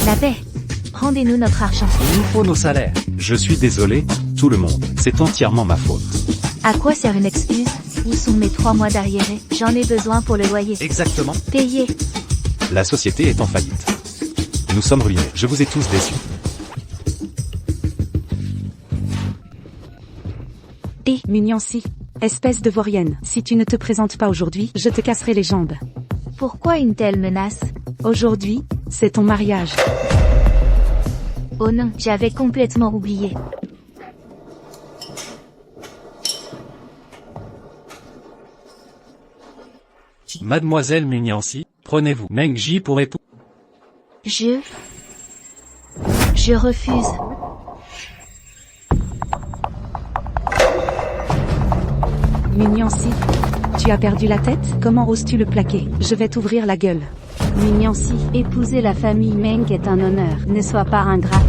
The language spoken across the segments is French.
La paix. Rendez-nous notre argent. Il nous faut nos salaires. Je suis désolé, tout le monde. C'est entièrement ma faute. À quoi sert une excuse? Où sont mes 3 mois d'arriérés? J'en ai besoin pour le loyer. Exactement. Payez. La société est en faillite. Nous sommes ruinés. Je vous ai tous déçus. Et, Mignon-si, espèce de vaurienne, si tu ne te présentes pas aujourd'hui, je te casserai les jambes. Pourquoi une telle menace? Aujourd'hui, c'est ton mariage. Oh non, j'avais complètement oublié. Mademoiselle Mignon-si, prenez-vous Meng-ji pour époux. Je refuse. Mignon-si, tu as perdu la tête? Comment oses-tu le plaquer? Je vais t'ouvrir la gueule. Mignon-si, épouser la famille Meng est un honneur, ne sois pas ingrate.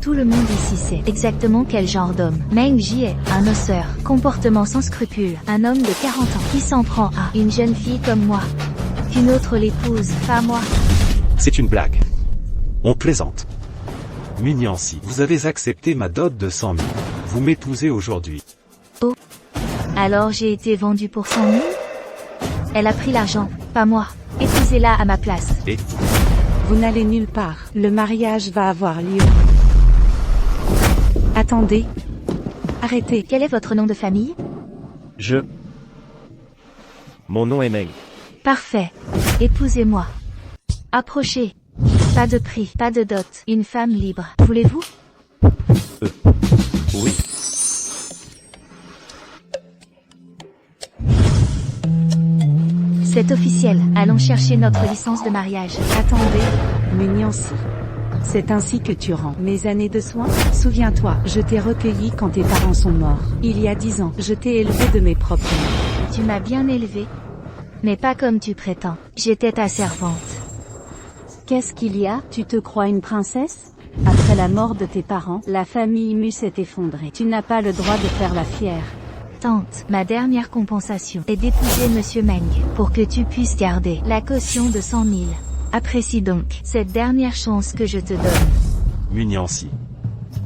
Tout le monde ici sait exactement quel genre d'homme Meng-ji est. Un osseur, comportement sans scrupules, un homme de 40 ans qui s'en prend à une jeune fille comme moi. Qu'une autre l'épouse, pas moi. C'est une blague. On plaisante. Mignon-si, vous avez accepté ma dot de 100 000. Vous m'épousez aujourd'hui. Oh. Alors j'ai été vendue pour 100 000? Elle a pris l'argent, pas moi. Épousez-la à ma place. Et Vous n'allez nulle part. Le mariage va avoir lieu. Attendez. Arrêtez. Quel est votre nom de famille? Mon nom est Meng. Parfait. Épousez-moi. Approchez. Pas de prix, pas de dot. Une femme libre. Voulez-vous? Oui. C'est officiel. Allons chercher notre licence de mariage. Attendez, Mignon-si. C'est ainsi que tu rends mes années de soins? Souviens-toi, je t'ai recueilli quand tes parents sont morts. Il y a 10 ans, je t'ai élevé de mes propres mains. Tu m'as bien élevé. Mais pas comme tu prétends. J'étais ta servante. Qu'est-ce qu'il y a? Tu te crois une princesse? Après la mort de tes parents, la famille Mu s'est effondrée. Tu n'as pas le droit de faire la fière. Tante, ma dernière compensation est d'épouser Monsieur Meng, pour que tu puisses garder la caution de 100 000. Apprécie donc cette dernière chance que je te donne. Mignon-si,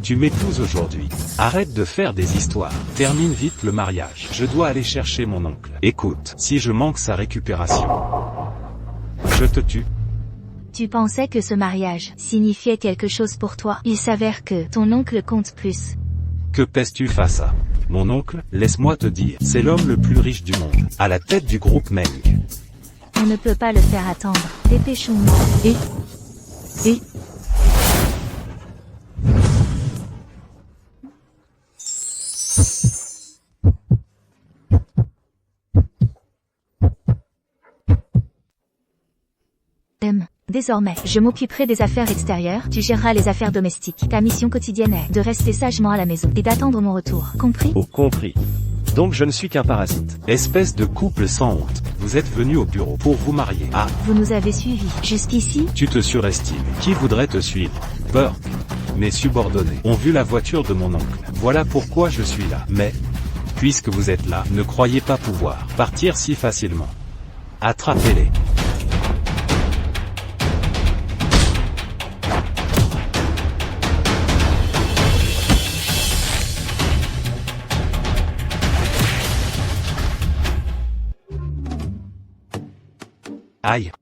tu m'épouses aujourd'hui. Arrête de faire des histoires. Termine vite le mariage. Je dois aller chercher mon oncle. Écoute, si je manque sa récupération, je te tue. Tu pensais que ce mariage signifiait quelque chose pour toi. Il s'avère que ton oncle compte plus. Que pèses-tu face à mon oncle? Laisse-moi te dire, c'est l'homme le plus riche du monde, à la tête du groupe Meng. On ne peut pas le faire attendre. Dépêchons-nous. Et Désormais, je m'occuperai des affaires extérieures, tu géreras les affaires domestiques. Ta mission quotidienne est de rester sagement à la maison et d'attendre mon retour. Compris? Oh, compris. Donc je ne suis qu'un parasite. Espèce de couple sans honte. Vous êtes venu au bureau pour vous marier. Ah, Vous nous avez suivis jusqu'ici? tu te surestimes. Qui voudrait te suivre? Burke. Mes subordonnés ont vu la voiture de mon oncle. Voilà pourquoi je suis là. Mais, puisque vous êtes là, ne croyez pas pouvoir partir si facilement. Attrapez-les. Aïe.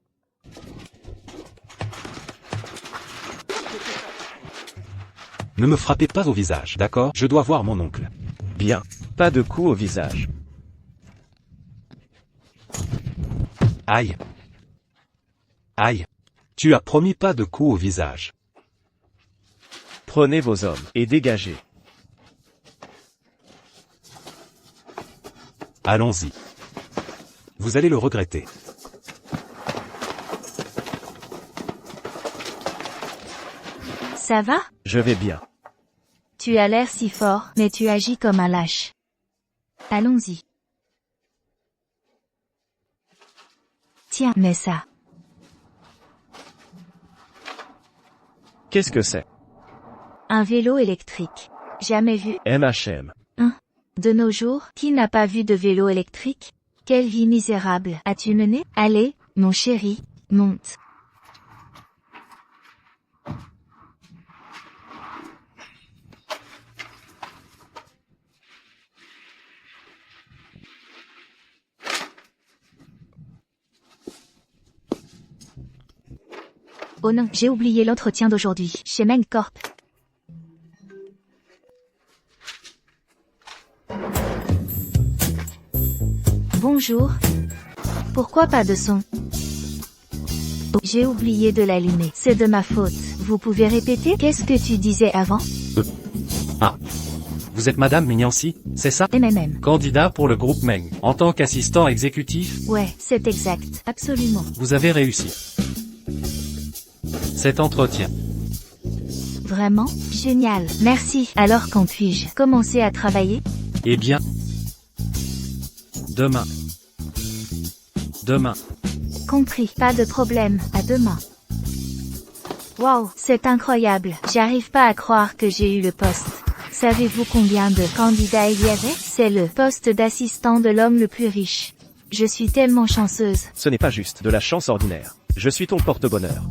Ne me frappez pas au visage, d'accord? Je dois voir mon oncle. Bien. Pas de coup au visage. Aïe. Aïe. Tu as promis pas de coup au visage. Prenez vos hommes et dégagez. Allons-y. Vous allez le regretter. Ça va? Je vais bien. Tu as l'air si fort, mais tu agis comme un lâche. Allons-y. Tiens, mets ça. Qu'est-ce que c'est? Un vélo électrique. Jamais vu. MHM. De nos jours, qui n'a pas vu de vélo électrique? Quelle vie misérable as-tu menée? Allez, mon chéri, monte. Oh non, j'ai oublié l'entretien d'aujourd'hui, chez Meng Corp. Bonjour. Pourquoi pas de son? Oh, j'ai oublié de l'allumer. C'est de ma faute. Vous pouvez répéter? Qu'est-ce que tu disais avant? Vous êtes Madame Mignancy, c'est ça? MMM. Candidat pour le groupe Meng. En tant qu'assistant exécutif, Ouais, c'est exact. Absolument. vous avez réussi cet entretien. Vraiment? Génial. Merci. Alors quand puis-je commencer à travailler? Eh bien, demain. Demain. Compris. Pas de problème. À demain. Wow, c'est incroyable. J'arrive pas à croire que j'ai eu le poste. Savez-vous combien de candidats il y avait? C'est le poste d'assistant de l'homme le plus riche. Je suis tellement chanceuse. Ce n'est pas juste de la chance ordinaire. Je suis ton porte-bonheur.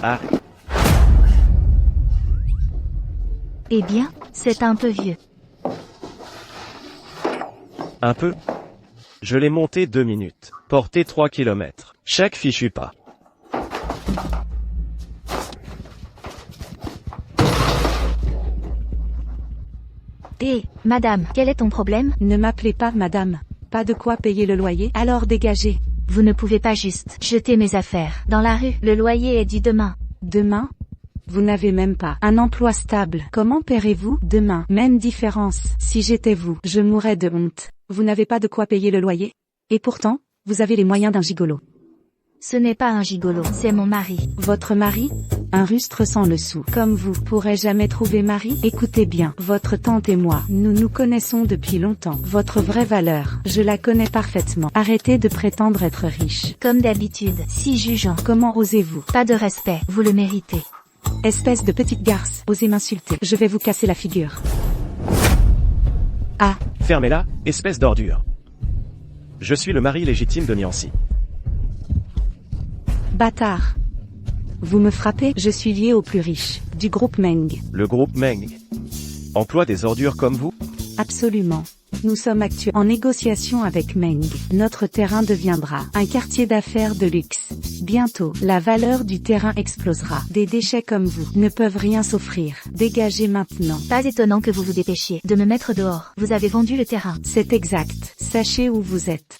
Ah, Eh bien, c'est un peu vieux. un peu. Je l'ai monté 2 minutes. Porté 3 kilomètres. Chaque fichu pas. Eh, madame, quel est ton problème? Ne m'appelez pas madame. Pas de quoi payer le loyer, alors dégagez. Vous ne pouvez pas juste jeter mes affaires dans la rue. Le loyer est dû demain. Demain? Vous n'avez même pas un emploi stable. Comment paierez-vous demain? Même différence. Si j'étais vous, je mourrais de honte. Vous n'avez pas de quoi payer le loyer? Et pourtant, vous avez les moyens d'un gigolo. Ce n'est pas un gigolo, c'est mon mari. Votre mari? Un rustre sans le sou. Comme vous, pourrait jamais trouver mari? Écoutez bien, votre tante et moi, nous nous connaissons depuis longtemps. Votre vraie valeur, je la connais parfaitement. Arrêtez de prétendre être riche. Comme d'habitude, si jugeant. Comment osez-vous? Pas de respect, vous le méritez. Espèce de petite garce, osez m'insulter. Je vais vous casser la figure. Ah, Fermez-la, espèce d'ordure. Je suis le mari légitime de Niancy. bâtard. Vous me frappez? Je suis lié au plus riche, du groupe Meng. Le groupe Meng emploie des ordures comme vous? Absolument. Nous sommes actuellement en négociation avec Meng. Notre terrain deviendra un quartier d'affaires de luxe. Bientôt, la valeur du terrain explosera. Des déchets comme vous ne peuvent rien s'offrir. Dégagez maintenant. Pas étonnant que vous vous dépêchiez de me mettre dehors. Vous avez vendu le terrain. C'est exact. Sachez où vous êtes.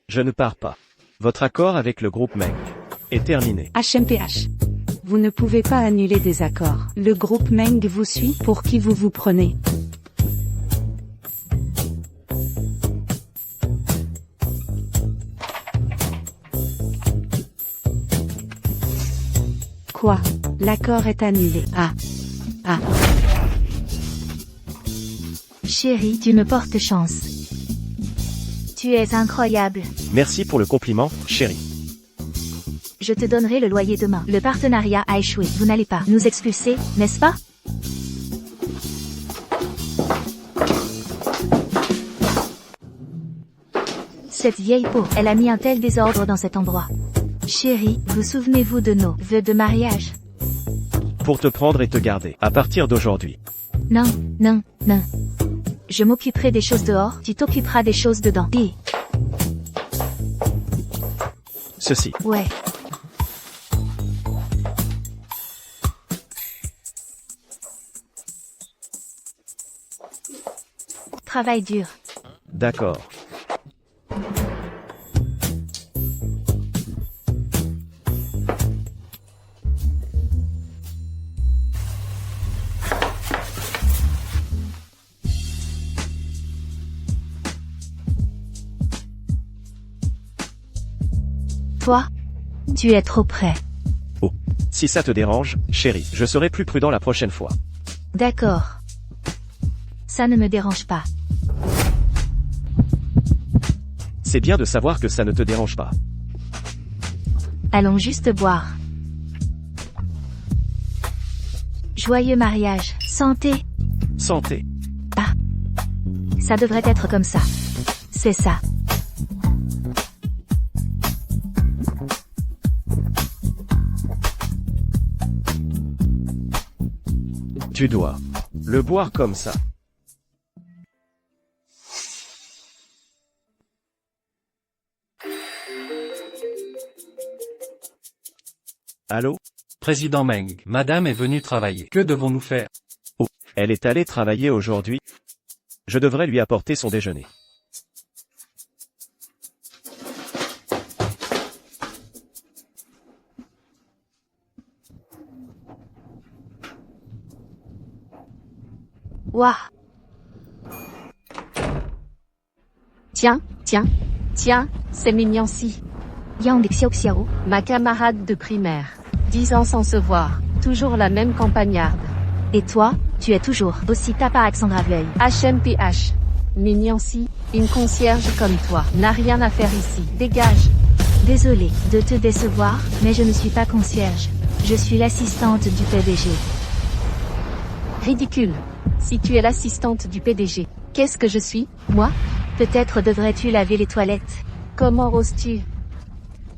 Je ne pars pas. Votre accord avec le groupe Meng est terminé. HMPH. Vous ne pouvez pas annuler des accords. Le groupe Meng vous suit. Pour qui vous vous prenez? Quoi? L'accord est annulé. Ah. Chérie, tu me portes chance. Tu es incroyable. Merci pour le compliment, chérie. Je te donnerai le loyer demain. Le partenariat a échoué. Vous n'allez pas nous expulser, n'est-ce pas? Cette vieille peau, elle a mis un tel désordre dans cet endroit. Chérie, vous souvenez-vous de nos vœux de mariage? Pour te prendre et te garder, à partir d'aujourd'hui. Non. Je m'occuperai des choses dehors, tu t'occuperas des choses dedans. Et... Ceci. ouais. Travail dur. D'accord. Toi, tu es trop près. Oh. Si ça te dérange, chérie, je serai plus prudent la prochaine fois. D'accord. Ça ne me dérange pas. C'est bien de savoir que ça ne te dérange pas. Allons juste boire. Joyeux mariage. Santé. Santé. Ça devrait être comme ça. C'est ça. Tu dois le boire comme ça. Allô? Président Meng, madame est venue travailler. Que devons-nous faire? Elle est allée travailler aujourd'hui. Je devrais lui apporter son déjeuner. Ouah. Tiens, c'est Minyancy, Yang Xiao, ma camarade de primaire. 10 ans sans se voir, toujours la même campagnarde. et toi, tu es toujours aussi tape à accent grave-l'œil. HMPH. Minyancy, une concierge comme toi, n'a rien à faire ici. Dégage. Désolée de te décevoir, mais je ne suis pas concierge. Je suis l'assistante du PDG. Ridicule. Si tu es l'assistante du PDG, qu'est-ce que je suis, moi? Peut-être devrais-tu laver les toilettes. Comment oses-tu?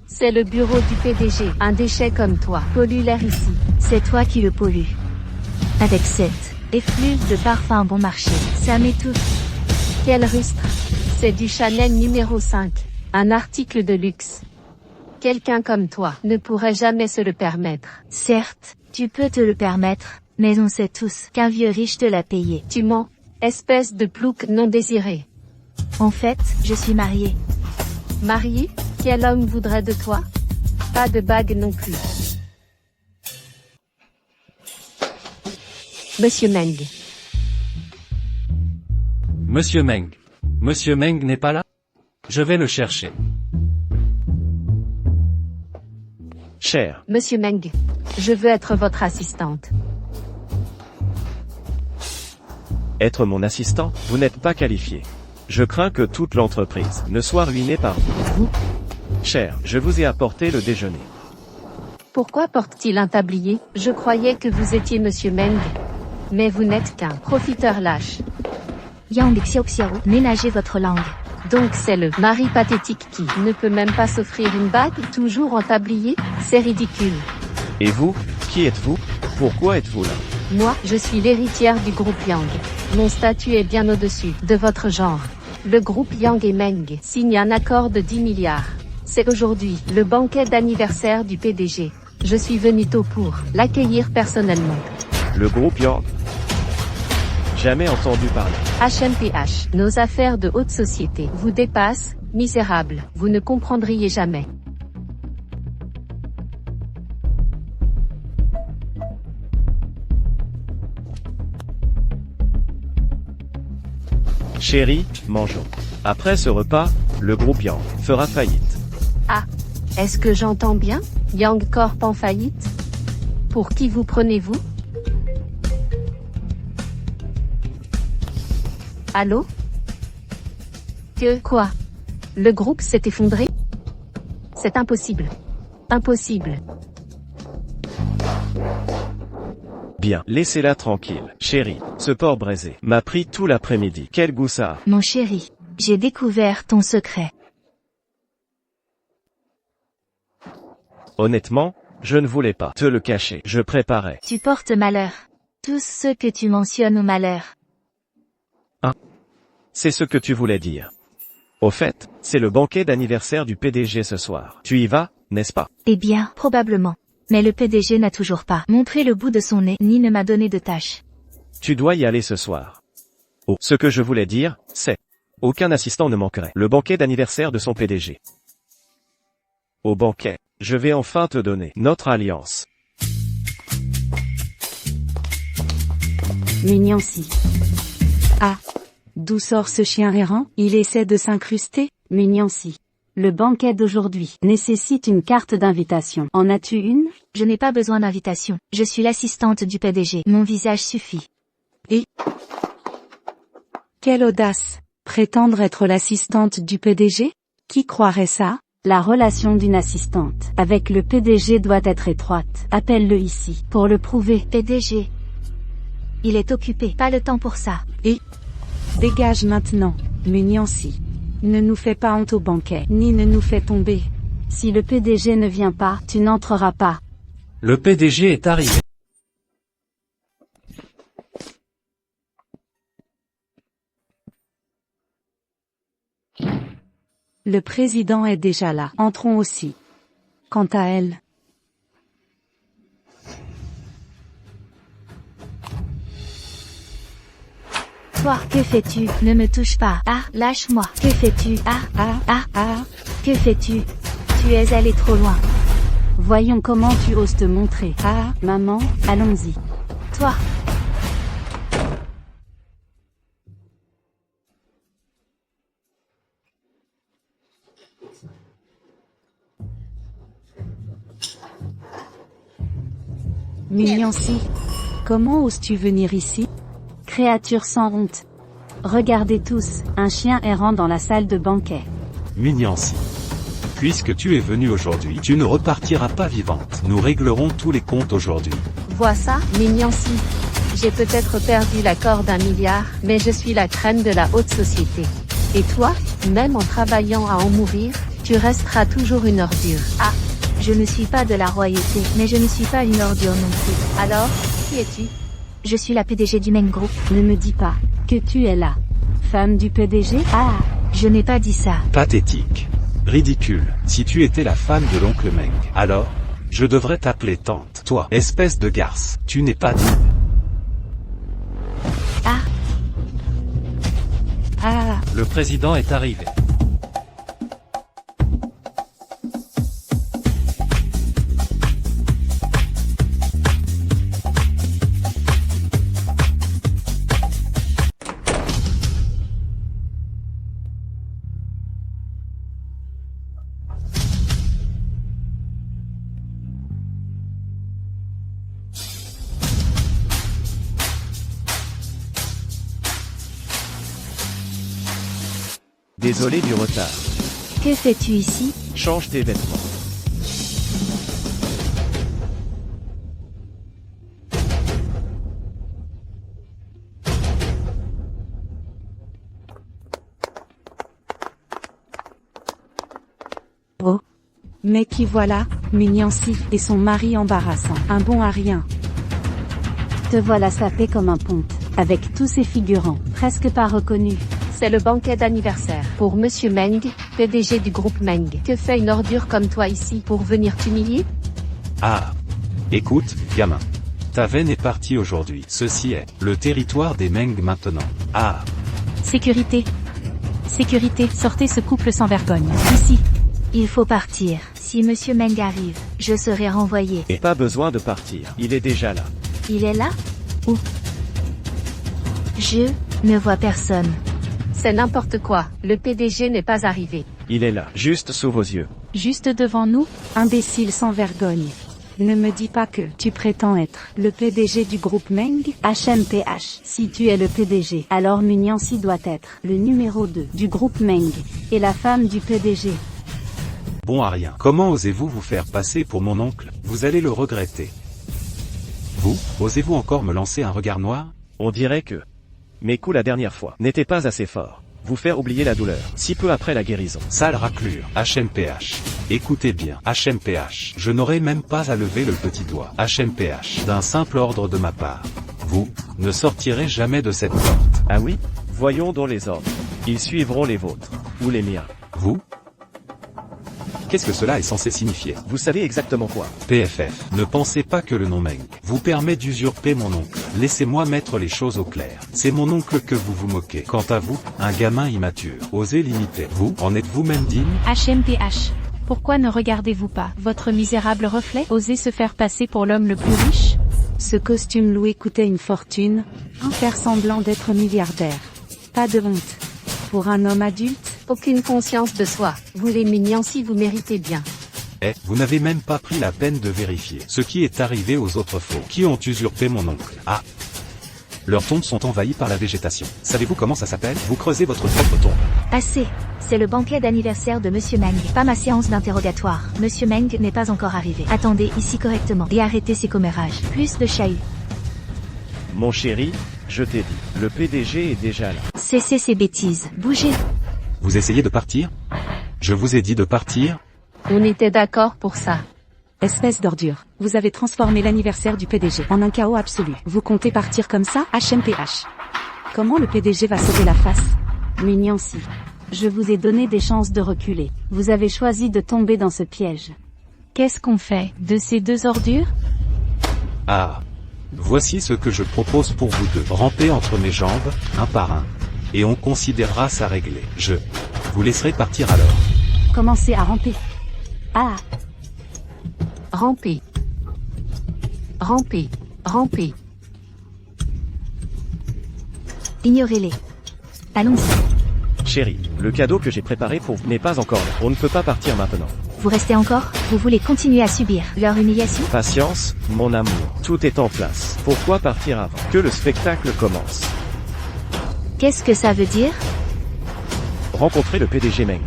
C'est le bureau du PDG. Un déchet comme toi pollue l'air ici. C'est toi qui le pollues. Avec cette effluve de parfum bon marché, ça m'étouffe. Quel rustre. C'est du Chanel numéro 5. Un article de luxe. Quelqu'un comme toi ne pourrait jamais se le permettre. Certes, tu peux te le permettre, mais on sait tous qu'un vieux riche te l'a payé. Tu mens, espèce de plouc non désiré. En fait, je suis mariée. Marié? Quel homme voudrait de toi? Pas de bague non plus. Monsieur Meng. Monsieur Meng. Monsieur Meng n'est pas là? Je vais le chercher. Cher, Monsieur Meng. Je veux être votre assistante. être mon assistant, vous n'êtes pas qualifié. Je crains que toute l'entreprise ne soit ruinée par vous. Cher, je vous ai apporté le déjeuner. Pourquoi porte-t-il un tablier? Je croyais que vous étiez Monsieur Meng. Mais vous n'êtes qu'un profiteur lâche. Yang Xiao, ménagez votre langue. Donc c'est le mari pathétique qui ne peut même pas s'offrir une bague, toujours en tablier? C'est ridicule. Et vous, qui êtes-vous? Pourquoi êtes-vous là? Moi, je suis l'héritière du groupe Yang. Mon statut est bien au-dessus de votre genre. Le groupe Yang et Meng signe un accord de 10 milliards. C'est aujourd'hui le banquet d'anniversaire du PDG. Je suis venu tôt pour l'accueillir personnellement. Le groupe Yang? Jamais entendu parler. HMPH, nos affaires de haute société vous dépassent, misérable, vous ne comprendriez jamais. Chérie, mangeons. Après ce repas, le groupe Yang fera faillite. Ah, est-ce que j'entends bien? Yang Corp en faillite? Pour qui vous prenez-vous? Allô? Que quoi? Le groupe s'est effondré? C'est impossible. Impossible. Bien, laissez-la tranquille. Chérie, ce porc braisé m'a pris tout l'après-midi. Quel goût ça a. Mon chéri, j'ai découvert ton secret. Honnêtement, je ne voulais pas te le cacher. Je préparais. Tu portes malheur. Tous ceux que tu mentionnes au malheur. C'est ce que tu voulais dire. Au fait, c'est le banquet d'anniversaire du PDG ce soir. Tu y vas, n'est-ce pas? Eh bien, probablement. Mais le PDG n'a toujours pas montré le bout de son nez, ni ne m'a donné de tâches. Tu dois y aller ce soir. Oh, ce que je voulais dire, c'est, aucun assistant ne manquerait le banquet d'anniversaire de son PDG. Au banquet, je vais enfin te donner notre alliance. Minyancy. Ah. D'où sort ce chien errant? Il essaie de s'incruster? Minyancy. Le banquet d'aujourd'hui nécessite une carte d'invitation. En as-tu une? Je n'ai pas besoin d'invitation. Je suis l'assistante du PDG. Mon visage suffit. Et quelle audace! Prétendre être l'assistante du PDG? Qui croirait ça? La relation d'une assistante avec le PDG doit être étroite. Appelle-le ici pour le prouver. PDG. Il est occupé. Pas le temps pour ça. Et dégage maintenant, Minyancy. Ne nous fais pas honte au banquet, ni ne nous fais tomber. Si le PDG ne vient pas, tu n'entreras pas. Le PDG est arrivé. Le président est déjà là. Entrons aussi. Quant à elle... Toi, que fais-tu? Ne me touche pas. Ah, lâche-moi. Que fais-tu? Que fais-tu? Tu es allé trop loin. Voyons comment tu oses te montrer. Ah, maman, allons-y. Toi. Mignoncy, comment oses-tu venir ici? Créature sans honte. Regardez tous, un chien errant dans la salle de banquet. Mignoncy. Puisque tu es venu aujourd'hui, tu ne repartiras pas vivante. Nous réglerons tous les comptes aujourd'hui. Vois ça, Mignoncy. J'ai peut-être perdu l'accord d'1 milliard, mais je suis la crème de la haute société. Et toi, même en travaillant à en mourir, tu resteras toujours une ordure. Ah, je ne suis pas de la royauté, mais je ne suis pas une ordure non plus. Alors, qui es-tu? Je suis la PDG du Meng Group. Ne me dis pas que tu es la femme du PDG? Ah, je n'ai pas dit ça. Pathétique. Ridicule. Si tu étais la femme de l'oncle Meng, alors, je devrais t'appeler tante. Toi, espèce de garce, tu n'es pas digne. Ah, Ah, Le président est arrivé. Désolé du retard. que fais-tu ici? Change tes vêtements. oh. Mais qui voilà, Mignoncy, et son mari embarrassant. Un bon à rien. Te voilà sapé comme un ponte, avec tous ces figurants, presque pas reconnus. C'est le banquet d'anniversaire pour Monsieur Meng, PDG du groupe Meng. Que fait une ordure comme toi ici pour venir t'humilier? Ah. Écoute, gamin. Ta veine est partie aujourd'hui. Ceci est le territoire des Meng maintenant. Ah. Sécurité. Sécurité, sortez ce couple sans vergogne. Ici. Il faut partir. Si Monsieur Meng arrive, je serai renvoyé. Et pas besoin de partir. Il est déjà là. Il est là? Où? Je ne vois personne. C'est n'importe quoi, le PDG n'est pas arrivé. Il est là, juste sous vos yeux. Juste devant nous? Imbécile sans vergogne. Ne me dis pas que tu prétends être le PDG du groupe Meng? HMPH. Si tu es le PDG, alors Mignoncy doit être le numéro 2 du groupe Meng et la femme du PDG. Bon à rien. Comment osez-vous vous faire passer pour mon oncle? Vous allez le regretter. Vous, osez-vous encore me lancer un regard noir? On dirait que mes coups la dernière fois n'étaient pas assez forts. Vous faire oublier la douleur, si peu après la guérison. Sale raclure. HMPH. Écoutez bien. HMPH. Je n'aurai même pas à lever le petit doigt. HMPH. D'un simple ordre de ma part. Vous, ne sortirez jamais de cette porte. Ah oui? Voyons donc les ordres. Ils suivront les vôtres. Ou les miens. Vous? Qu'est-ce que cela est censé signifier? Vous savez exactement quoi? PFF. Ne pensez pas que le nom Meng vous permet d'usurper mon oncle. Laissez-moi mettre les choses au clair. C'est mon oncle que vous vous moquez. Quant à vous, un gamin immature. Osez l'imiter. Vous, en êtes-vous même digne? HMPH. Pourquoi ne regardez-vous pas votre misérable reflet? Osez se faire passer pour l'homme le plus riche? Ce costume loué coûtait une fortune, faire semblant d'être milliardaire. Pas de honte. Pour un homme adulte? Aucune conscience de soi. Vous les Mignoncy, vous méritez bien. Eh, vous n'avez même pas pris la peine de vérifier ce qui est arrivé aux autres faux qui ont usurpé mon oncle. Ah. Leurs tombes sont envahies par la végétation. Savez-vous comment ça s'appelle? Vous creusez votre propre tombe. Assez. C'est le banquet d'anniversaire de Monsieur Meng, pas ma séance d'interrogatoire. Monsieur Meng n'est pas encore arrivé. Attendez ici correctement et arrêtez ces commérages. Plus de chahut. Mon chéri, je t'ai dit, le PDG est déjà là. Cessez ces bêtises. Bougez. Vous essayez de partir? Je vous ai dit de partir? On était d'accord pour ça. Espèce d'ordure. Vous avez transformé l'anniversaire du PDG en un chaos absolu. Vous comptez partir comme ça? HMPH. Comment le PDG va sauver la face? Mignoncy. Je vous ai donné des chances de reculer. Vous avez choisi de tomber dans ce piège. Qu'est-ce qu'on fait de ces deux ordures? Ah. Voici ce que je propose pour vous deux. Rampez entre mes jambes, un par un. Et on considérera ça réglé. Je vous laisserai partir alors. Commencez à ramper. Ah, Ramper. Ramper. Ramper. Ignorez-les. Allons-y. Chérie, le cadeau que j'ai préparé pour vous n'est pas encore là. On ne peut pas partir maintenant. Vous restez encore? Vous voulez continuer à subir leur humiliation? Patience, mon amour. Tout est en place. Pourquoi partir avant que le spectacle commence? Qu'est-ce que ça veut dire? Rencontrer le PDG Meng.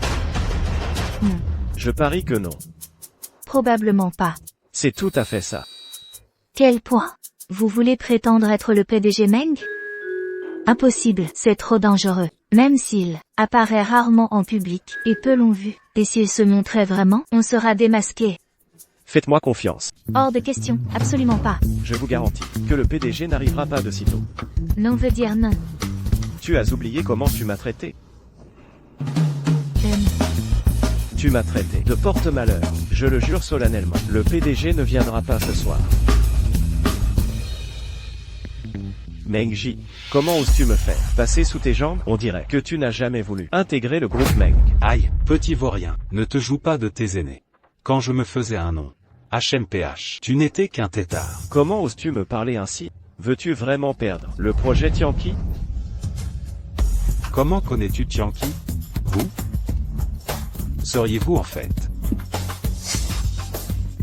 Non. Je parie que non. Probablement pas. C'est tout à fait ça. Quel point? Vous voulez prétendre être le PDG Meng? Impossible, c'est trop dangereux. Même s'il apparaît rarement en public, et peu l'ont vu. Et s'il se montrait vraiment, on sera démasqué. Faites-moi confiance. Hors de question, absolument pas. Je vous garantis que le PDG n'arrivera pas de sitôt. Non veut dire non. Tu as oublié comment tu m'as traité. Euh, Tu m'as traité de porte-malheur. Je le jure solennellement. Le PDG ne viendra pas ce soir. Meng Ji, comment oses-tu me faire passer sous tes jambes? On dirait que tu n'as jamais voulu intégrer le groupe Meng. Aïe, petit vaurien, ne te joue pas de tes aînés. Quand je me faisais un nom, HMPH, tu n'étais qu'un têtard. Comment oses-tu me parler ainsi? Veux-tu vraiment perdre le projet Tianqi? Comment connais-tu Tianqi? Vous? Seriez-vous en fait?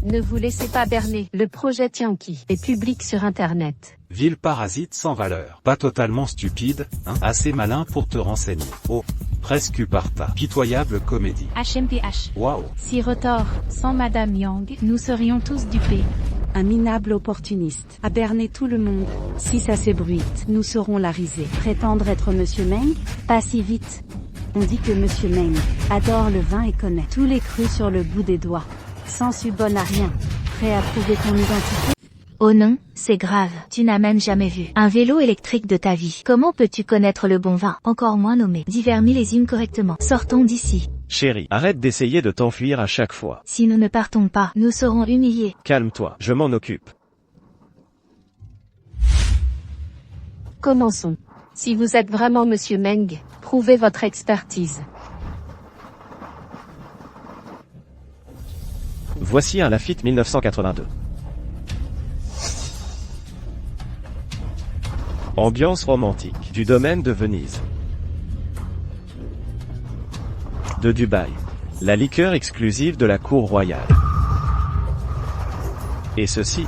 Ne vous laissez pas berner. Le projet Tianqi est public sur Internet. Ville parasite sans valeur. Pas totalement stupide, hein? Assez malin pour te renseigner. Oh, presque Uparta. Pitoyable comédie. HMPH. Waouh. Si retort, sans Madame Yang, nous serions tous dupés. un minable opportuniste. À berner tout le monde. Si ça s'ébruite, nous serons la risée. Prétendre être Monsieur Meng? Pas si vite. On dit que Monsieur Meng adore le vin et connaît tous les crus sur le bout des doigts. Sans subonne à rien. Prêt à prouver ton identité? Oh non, c'est grave, tu n'as même jamais vu un vélo électrique de ta vie. Comment peux-tu connaître le bon vin, encore moins nommer divers millésimes correctement? Sortons d'ici. Chérie, arrête d'essayer de t'enfuir à chaque fois. Si nous ne partons pas, nous serons humiliés. Calme-toi, je m'en occupe. Commençons. Si vous êtes vraiment Monsieur Meng, prouvez votre expertise. Voici un Lafite 1982. Ambiance romantique, du domaine de Venise. De Dubaï. La liqueur exclusive de la cour royale. Et ceci.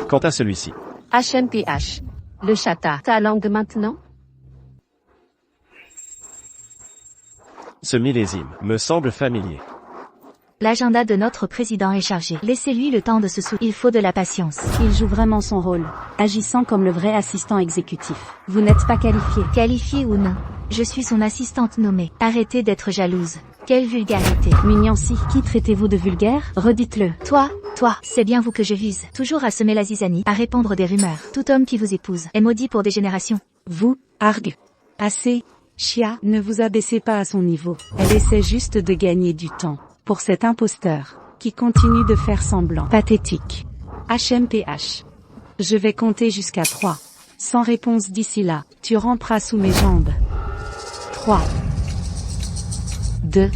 Quant à celui-ci. HMPH. Le chata. Ta langue maintenant? Ce millésime me semble familier. L'agenda de notre président est chargé. Laissez-lui le temps de se souvenir. Il faut de la patience. Il joue vraiment son rôle, agissant comme le vrai assistant exécutif. Vous n'êtes pas qualifié. Qualifié ou non, je suis son assistante nommée. Arrêtez d'être jalouse. Quelle vulgarité. Mignancy, qui traitez-vous de vulgaire? Redites-le. Toi, c'est bien vous que je vise. Toujours à semer la zizanie, à répandre des rumeurs. Tout homme qui vous épouse est maudit pour des générations. Vous, argue. Assez. Chia, ne vous abaissez pas à son niveau. Elle essaie juste de gagner du temps. Pour cet imposteur, qui continue de faire semblant. Pathétique. HMPH. Je vais compter jusqu'à 3. Sans réponse d'ici là, tu ramperas sous mes jambes. 3. 2.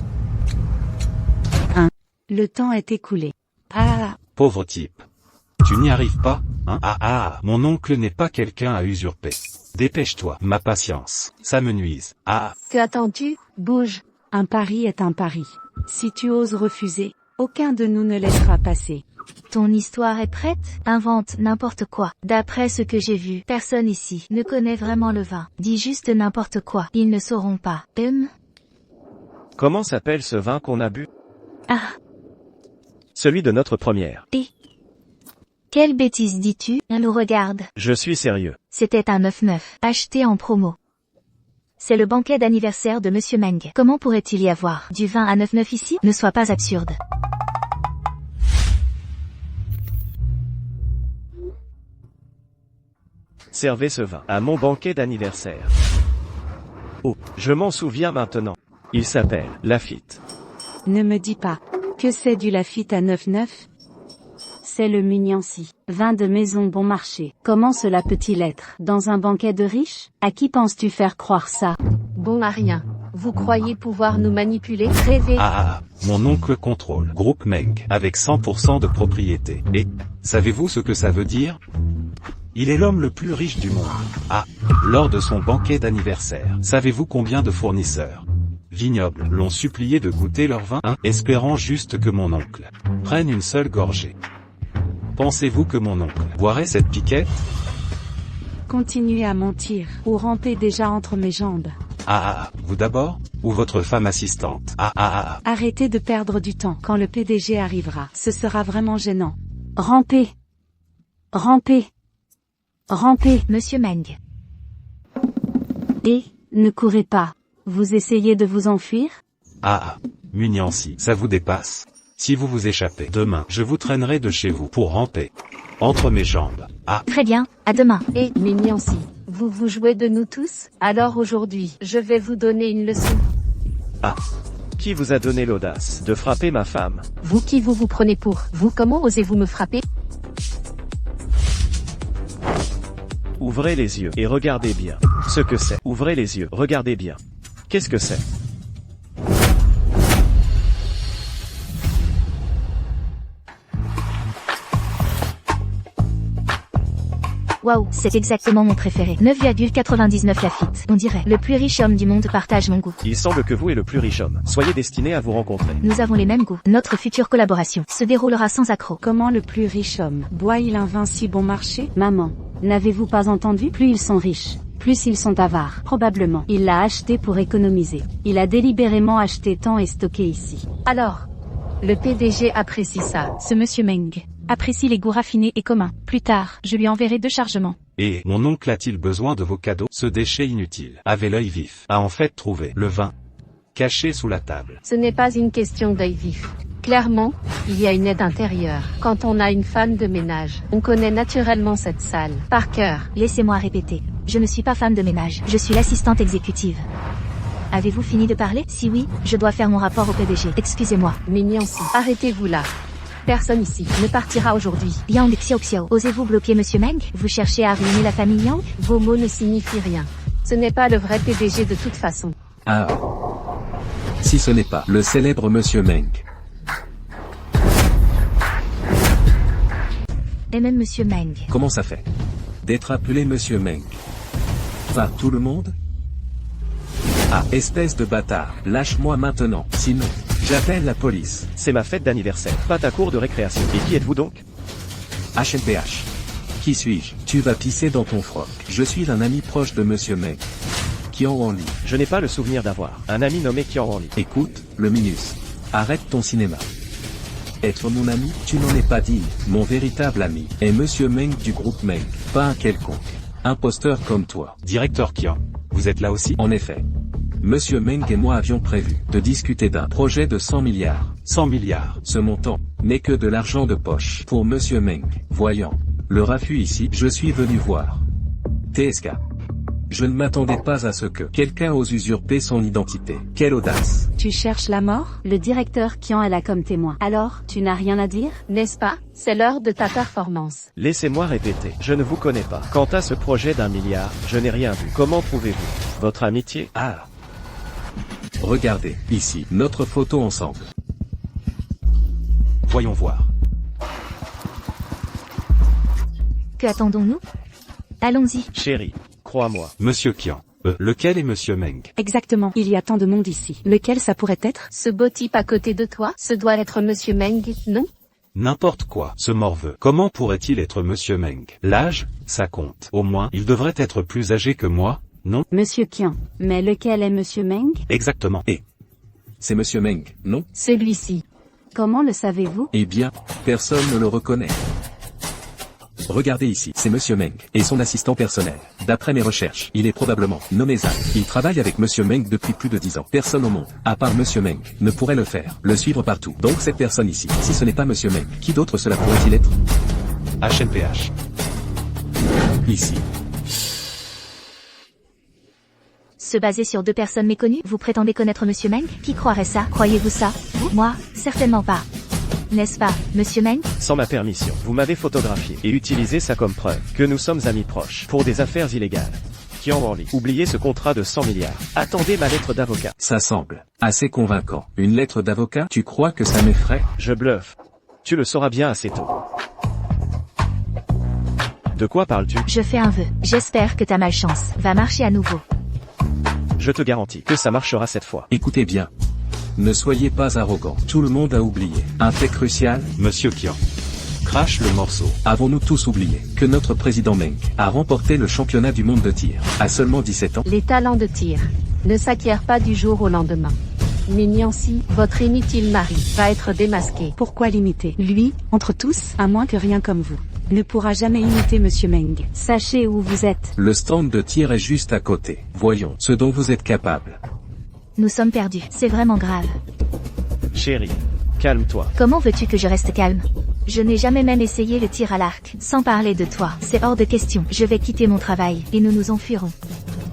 1. Le temps est écoulé. Ah. Pauvre type. Tu n'y arrives pas, hein? Ah, mon oncle n'est pas quelqu'un à usurper. Dépêche-toi, ma patience, ça me nuise. Ah. Que attends-tu? Bouge. Un pari est un pari. Si tu oses refuser, aucun de nous ne laissera passer. Ton histoire est prête? Invente n'importe quoi. D'après ce que j'ai vu, personne ici ne connaît vraiment le vin. Dis juste n'importe quoi. Ils ne sauront pas. Comment s'appelle ce vin qu'on a bu? Ah. Celui de notre première. Et quelle bêtise dis-tu? On nous regarde. Je suis sérieux. C'était un 9-9, acheté en promo. C'est le banquet d'anniversaire de Monsieur Meng. Comment pourrait-il y avoir du vin à 9,9 ici? Ne sois pas absurde. Servez ce vin à mon banquet d'anniversaire. Oh, je m'en souviens maintenant. Il s'appelle Lafitte. Ne me dis pas. Que c'est du Lafitte à 9,9? C'est le Mugnancy. Vin de maison bon marché. Comment cela peut-il être? Dans un banquet de riches? À qui penses-tu faire croire ça? Bon à rien. Vous croyez pouvoir nous manipuler? Rêvez. Mon oncle contrôle Groupe Meng avec 100% de propriété. Et, savez-vous ce que ça veut dire? Il est l'homme le plus riche du monde. Lors de son banquet d'anniversaire, savez-vous combien de fournisseurs vignobles l'ont supplié de goûter leur vin, espérant juste que mon oncle prenne une seule gorgée. Pensez-vous que mon oncle boirait cette piquette? Continuez à mentir, ou rampez déjà entre mes jambes. Vous d'abord, ou votre femme assistante? Arrêtez de perdre du temps. Quand le PDG arrivera, ce sera vraiment gênant. Rampez. Rampez. Rampez. Monsieur Meng. Et, ne courez pas. Vous essayez de vous enfuir? Mugnancy, ça vous dépasse. Si vous vous échappez, demain, je vous traînerai de chez vous pour ramper entre mes jambes. Très bien, à demain. Et, Mugnancy, vous vous jouez de nous tous? Alors aujourd'hui, je vais vous donner une leçon. Qui vous a donné l'audace de frapper ma femme? Vous qui vous prenez pour? Vous comment osez-vous me frapper? Ouvrez les yeux et regardez bien. Ce que c'est. Ouvrez les yeux, regardez bien. Qu'est-ce que c'est? Waouh, c'est exactement mon préféré. 9,99 Lafitte. On dirait, le plus riche homme du monde partage mon goût. Il semble que vous et le plus riche homme soyez destinés à vous rencontrer. Nous avons les mêmes goûts. Notre future collaboration se déroulera sans accroc. Comment le plus riche homme boit-il un vin si bon marché? Maman, n'avez-vous pas entendu? Plus ils sont riches, plus ils sont avares. Probablement, il l'a acheté pour économiser. Il a délibérément acheté tant et stocké ici. Alors, le PDG apprécie ça. Ce monsieur Meng apprécie les goûts raffinés et communs. Plus tard, je lui enverrai 2 chargements. Et, mon oncle a-t-il besoin de vos cadeaux? Ce déchet inutile avait l'œil vif, a en fait trouvé le vin caché sous la table. Ce n'est pas une question d'œil vif. Clairement, il y a une aide intérieure. Quand on a une femme de ménage, on connaît naturellement cette salle par cœur. Laissez-moi répéter. Je ne suis pas femme de ménage. Je suis l'assistante exécutive. Avez-vous fini de parler? Si oui, je dois faire mon rapport au PDG. Excusez-moi. Mugnancy, arrêtez-vous là. Personne ici ne partira aujourd'hui. Yang Xiao, osez-vous bloquer Monsieur Meng? Vous cherchez à ruiner la famille Yang? Vos mots ne signifient rien. Ce n'est pas le vrai PDG de toute façon. Si ce n'est pas le célèbre Monsieur Meng. Et même Monsieur Meng. Comment ça fait d'être appelé Monsieur Meng par tout le monde? Espèce de bâtard, lâche-moi maintenant, sinon, j'appelle la police. C'est ma fête d'anniversaire, pas ta cour de récréation. Et qui êtes-vous donc? HNPH. Qui suis-je? Tu vas pisser dans ton froc. Je suis un ami proche de Monsieur Meng. Qian Wanli. Je n'ai pas le souvenir d'avoir un ami nommé Qian Wanli. Écoute, le Minus. Arrête ton cinéma. Être mon ami, tu n'en es pas digne. Mon véritable ami est Monsieur Meng du groupe Meng, pas un quelconque imposteur comme toi. Directeur Qian, vous êtes là aussi? En effet. Monsieur Meng et moi avions prévu de discuter d'un projet de 100 milliards. 100 milliards. Ce montant n'est que de l'argent de poche pour Monsieur Meng. Voyant le raffut ici, je suis venu voir. TSK. Je ne m'attendais pas à ce que quelqu'un ose usurper son identité. Quelle audace! Tu cherches la mort? Le directeur Qian est là comme témoin. Alors, tu n'as rien à dire? N'est-ce pas? C'est l'heure de ta performance. Laissez-moi répéter, je ne vous connais pas. Quant à ce projet d'1 milliard, je n'ai rien vu. Comment prouvez-vous votre amitié? Regardez, ici, notre photo ensemble. Voyons voir. Que attendons-nous? Allons-y. Chérie, crois-moi. Monsieur Qian. Lequel est Monsieur Meng? Exactement, il y a tant de monde ici. Lequel ça pourrait être? Ce beau type à côté de toi, ce doit être Monsieur Meng, non? N'importe quoi, ce morveux. Comment pourrait-il être Monsieur Meng? L'âge, ça compte. Au moins, il devrait être plus âgé que moi, non? Monsieur Qian. Mais lequel est Monsieur Meng? Exactement. Et c'est Monsieur Meng, non? Celui-ci. Comment le savez-vous? Eh bien, personne ne le reconnaît. Regardez ici, c'est Monsieur Meng, et son assistant personnel. D'après mes recherches, il est probablement nommé Zhang. Il travaille avec Monsieur Meng depuis plus de 10 ans. Personne au monde, à part Monsieur Meng, ne pourrait le faire, le suivre partout. Donc cette personne ici, si ce n'est pas Monsieur Meng, qui d'autre cela pourrait-il être? HNPH. Ici. Se baser sur 2 personnes méconnues, vous prétendez connaître Monsieur Meng? Qui croirait ça? Croyez-vous ça? Vous? Moi? Certainement pas. N'est-ce pas, Monsieur Meng? Sans ma permission, vous m'avez photographié et utilisé ça comme preuve que nous sommes amis proches pour des affaires illégales. Qui en lit. Oubliez ce contrat de 100 milliards. Attendez ma lettre d'avocat. Ça semble assez convaincant. Une lettre d'avocat, tu crois que ça m'effraie? Je bluffe. Tu le sauras bien assez tôt. De quoi parles-tu? Je fais un vœu. J'espère que ta malchance va marcher à nouveau. Je te garantis que ça marchera cette fois. Écoutez bien. Ne soyez pas arrogant. Tout le monde a oublié un fait crucial. Monsieur Qian. Crache le morceau. Avons-nous tous oublié que notre président Meng a remporté le championnat du monde de tir à seulement 17 ans? Les talents de tir ne s'acquièrent pas du jour au lendemain. Mignon-si, votre inutile mari va être démasqué. Pourquoi l'imiter? Lui, entre tous, à moins que rien comme vous, ne pourra jamais imiter Monsieur Meng. Sachez où vous êtes. Le stand de tir est juste à côté. Voyons ce dont vous êtes capable. Nous sommes perdus. C'est vraiment grave. Chérie, calme-toi. Comment veux-tu que je reste calme? Je n'ai jamais même essayé le tir à l'arc. Sans parler de toi, c'est hors de question. Je vais quitter mon travail, et nous nous enfuirons.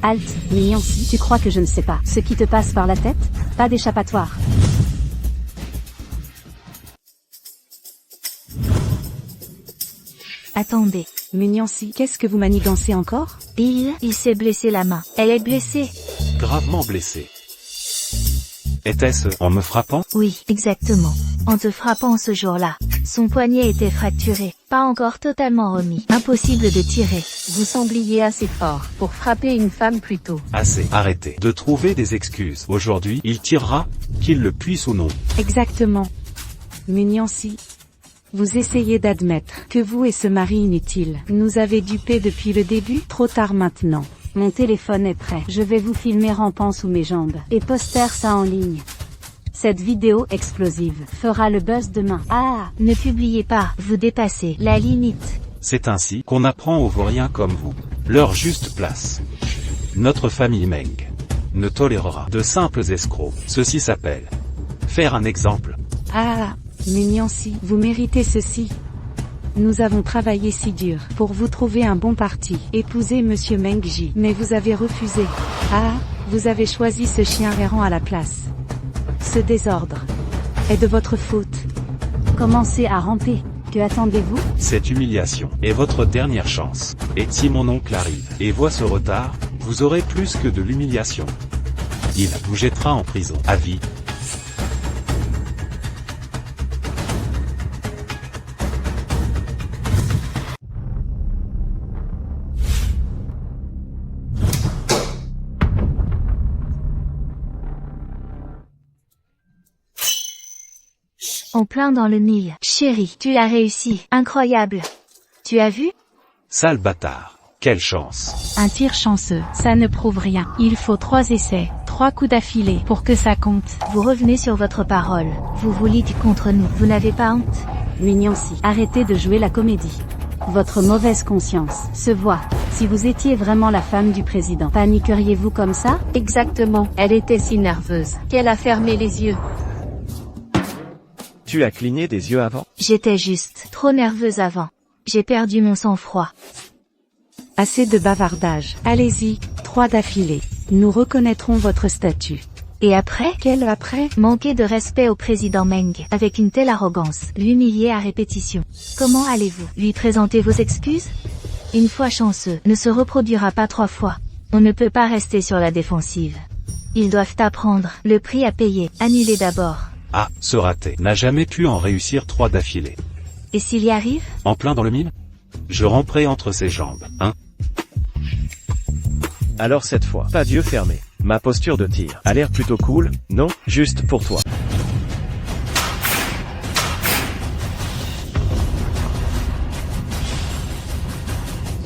Halte, Mignon-si, tu crois que je ne sais pas ce qui te passe par la tête? Pas d'échappatoire. Attendez. Mignon-si, qu'est-ce que vous manigancez encore? Il s'est blessé la main. Elle est blessée. Gravement blessé. Était-ce en me frappant? Oui, exactement. En te frappant ce jour-là. Son poignet était fracturé. Pas encore totalement remis. Impossible de tirer. Vous sembliez assez fort pour frapper une femme plus tôt. Assez. Arrêtez de trouver des excuses. Aujourd'hui, il tirera, qu'il le puisse ou non. Exactement. Mignon-si. Vous essayez d'admettre que vous et ce mari inutile nous avez dupés depuis le début? Trop tard maintenant. Mon téléphone est prêt. Je vais vous filmer rampant sous mes jambes et poster ça en ligne. Cette vidéo explosive fera le buzz demain. Ah, ne publiez pas, vous dépassez la limite. C'est ainsi qu'on apprend aux vauriens comme vous leur juste place. Notre famille Meng ne tolérera de simples escrocs. Ceci s'appelle faire un exemple. Ah, Mignon-si, vous méritez ceci. Nous avons travaillé si dur pour vous trouver un bon parti, épouser Monsieur Meng Ji, mais vous avez refusé. Ah, vous avez choisi ce chien errant à la place. Ce désordre est de votre faute. Commencez à ramper. Que attendez-vous? Cette humiliation est votre dernière chance. Et si mon oncle arrive et voit ce retard, vous aurez plus que de l'humiliation. Il vous jettera en prison à vie. En plein dans le mille. Chérie, tu as réussi. Incroyable. Tu as vu? Sale bâtard. Quelle chance. Un tir chanceux, ça ne prouve rien. Il faut 3 essais, 3 coups d'affilée pour que ça compte. Vous revenez sur votre parole. Vous vous liez contre nous. Vous n'avez pas honte? Mignon-si, arrêtez de jouer la comédie. Votre mauvaise conscience se voit. Si vous étiez vraiment la femme du président, paniqueriez-vous comme ça? Exactement. Elle était si nerveuse qu'elle a fermé les yeux. Tu as cligné des yeux avant? J'étais juste trop nerveuse avant. J'ai perdu mon sang-froid. Assez de bavardage. Allez-y, 3 d'affilée. Nous reconnaîtrons votre statut. Et après? Quel après? Manquer de respect au président Meng, avec une telle arrogance, l'humilier à répétition. Comment allez-vous lui présenter vos excuses? Une fois chanceux, ne se reproduira pas 3 fois. On ne peut pas rester sur la défensive. Ils doivent apprendre le prix à payer. Annulez d'abord. Ah, ce raté n'a jamais pu en réussir 3 d'affilée. Et s'il y arrive? En plein dans le mille? Je ramperai entre ses jambes, hein? Alors cette fois, pas d'yeux fermés. Ma posture de tir a l'air plutôt cool, non? Juste pour toi.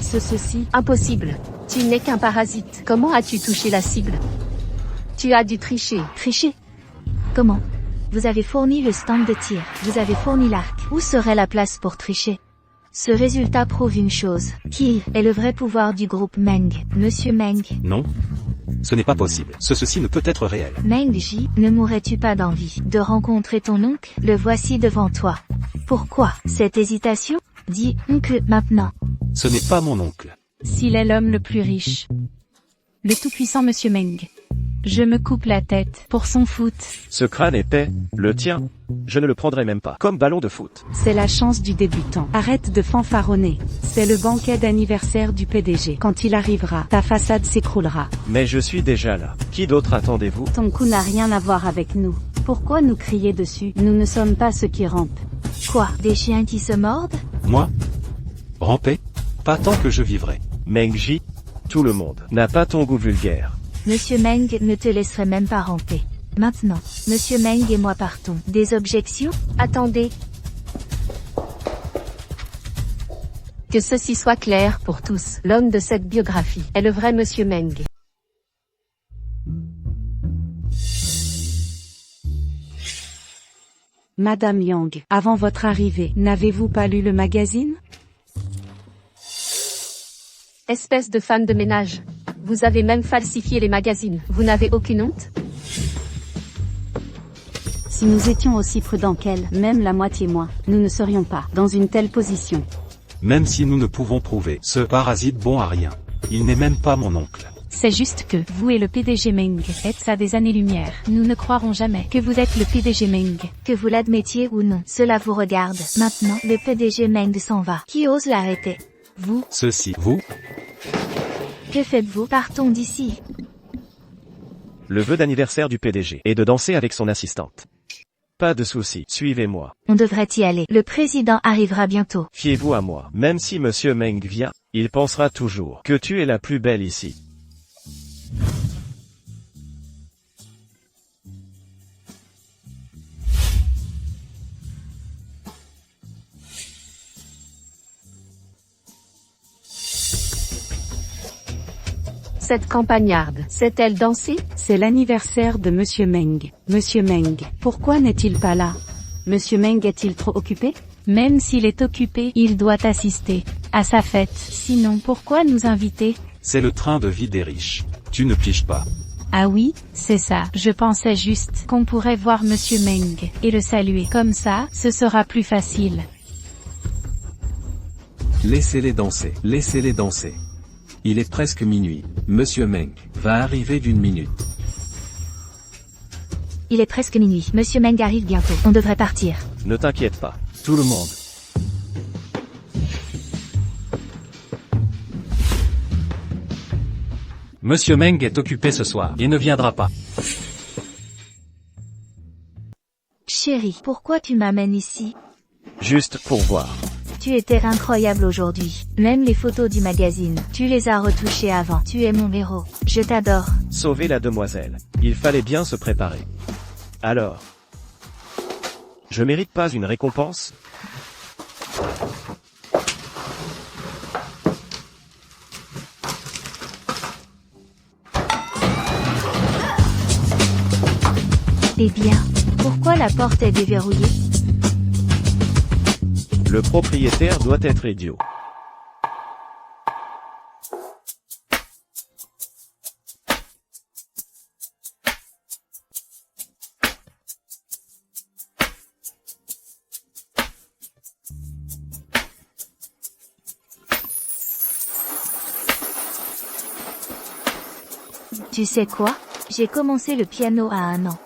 Ceci, impossible. Tu n'es qu'un parasite. Comment as-tu touché la cible? Tu as dû tricher. Tricher? Comment? Vous avez fourni le stand de tir. Vous avez fourni l'arc. Où serait la place pour tricher? Ce résultat prouve une chose. Qui est le vrai pouvoir du groupe Meng? Monsieur Meng. Non. Ce n'est pas possible. Ceci ne peut être réel. Meng Ji, ne mourrais-tu pas d'envie de rencontrer ton oncle? Le voici devant toi. Pourquoi cette hésitation? Dis oncle maintenant. Ce n'est pas mon oncle. S'il est l'homme le plus riche, Le tout-puissant Monsieur Meng. Je me coupe la tête pour son foot. Ce crâne épais, le tien, je ne le prendrai même pas comme ballon de foot. C'est la chance du débutant. Arrête de fanfaronner. C'est le banquet d'anniversaire du PDG. Quand il arrivera, ta façade s'écroulera. Mais je suis déjà là. Qui d'autre attendez-vous? Ton coup n'a rien à voir avec nous. Pourquoi nous crier dessus? Nous ne sommes pas ceux qui rampent. Quoi, des chiens qui se mordent? Moi? Ramper? Pas tant que je vivrai. Meng-Ji, tout le monde n'a pas ton goût vulgaire. Monsieur Meng ne te laisserait même pas ramper. Maintenant, Monsieur Meng et moi partons. Des objections? Attendez. Que ceci soit clair pour tous. L'homme de cette biographie est le vrai Monsieur Meng. Madame Yang, avant votre arrivée, n'avez-vous pas lu le magazine? Espèce de femme de ménage. Vous avez même falsifié les magazines. Vous n'avez aucune honte? Si nous étions aussi prudents qu'elle, même la moitié moins, nous ne serions pas dans une telle position. Même si nous ne pouvons prouver ce parasite bon à rien. Il n'est même pas mon oncle. C'est juste que, vous et le PDG Meng, êtes à des années-lumière. Nous ne croirons jamais que vous êtes le PDG Meng. Que vous l'admettiez ou non, cela vous regarde. Maintenant, le PDG Meng s'en va. Qui ose l'arrêter? Vous? Ceci, vous? Que faites-vous? Partons d'ici. Le vœu d'anniversaire du PDG est de danser avec son assistante. Pas de souci, suivez-moi. On devrait y aller. Le président arrivera bientôt. Fiez-vous à moi. Même si Monsieur Meng vient, il pensera toujours que tu es la plus belle ici. Cette campagnarde, sait-elle danser? C'est l'anniversaire de Monsieur Meng. Monsieur Meng, pourquoi n'est-il pas là? Monsieur Meng est-il trop occupé? Même s'il est occupé, il doit assister à sa fête. Sinon, pourquoi nous inviter? C'est le train de vie des riches. Tu ne piges pas. Ah oui, c'est ça. Je pensais juste qu'on pourrait voir Monsieur Meng et le saluer. Comme ça, ce sera plus facile. Laissez-les danser, laissez-les danser. Il est presque minuit. Monsieur Meng va arriver d'une minute. Il est presque minuit. Monsieur Meng arrive bientôt. On devrait partir. Ne t'inquiète pas. Tout le monde. Monsieur Meng est occupé ce soir et ne viendra pas. Chérie, pourquoi tu m'amènes ici? Juste pour voir. Tu étais incroyable aujourd'hui. Même les photos du magazine, tu les as retouchées avant. Tu es mon héros. Je t'adore. Sauver la demoiselle. Il fallait bien se préparer. Alors, je mérite pas une récompense? Eh bien, pourquoi la porte est déverrouillée? Le propriétaire doit être idiot. Tu sais quoi? J'ai commencé le piano à 1 an.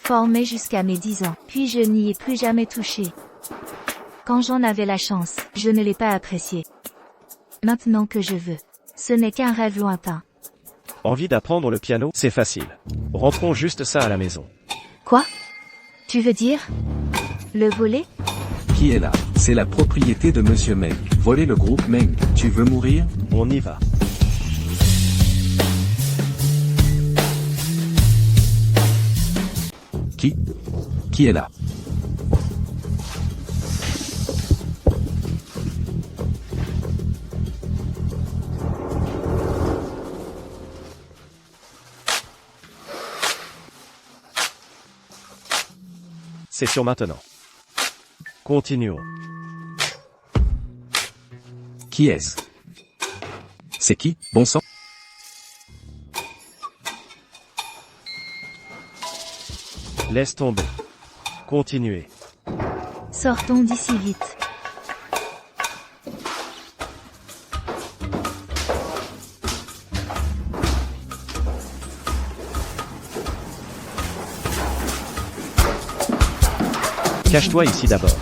Formé jusqu'à mes 10 ans, puis je n'y ai plus jamais touché. Quand j'en avais la chance, je ne l'ai pas apprécié. Maintenant que je veux. Ce n'est qu'un rêve lointain. Envie d'apprendre le piano? C'est facile. Rentrons juste ça à la maison. Quoi? Tu veux dire? Le voler? Qui est là? C'est la propriété de Monsieur Meng. Voler le groupe Meng. Tu veux mourir? On y va. Qui est là? C'est sur maintenant. Continuons. Qui est-ce? C'est qui, bon sang? Laisse tomber. Continuez. Sortons d'ici vite. Cache-toi ici d'abord.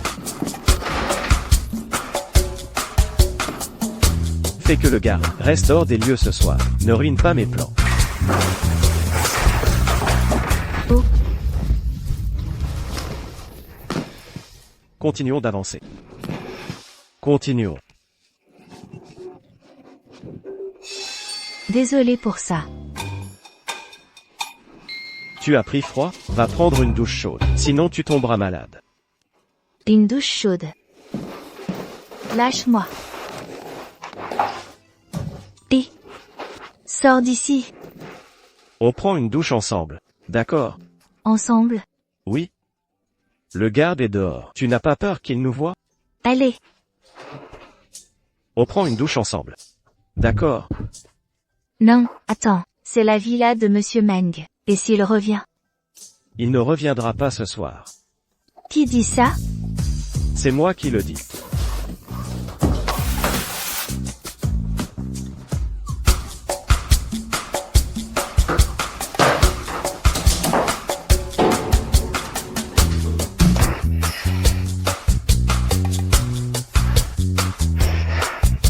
Fais que le garde reste hors des lieux ce soir. Ne ruine pas mes plans. Oh. Continuons d'avancer. Continuons. Désolé pour ça. Tu as pris froid? Va prendre une douche chaude. Sinon tu tomberas malade. Une douche chaude. Lâche-moi. Et sors d'ici. On prend une douche ensemble. D'accord? Ensemble. Oui. Le garde est dehors. Tu n'as pas peur qu'il nous voie? Allez. On prend une douche ensemble. D'accord? Non, attends. C'est la villa de Monsieur Meng. Et s'il revient? Il ne reviendra pas ce soir. Qui dit ça? C'est moi qui le dis.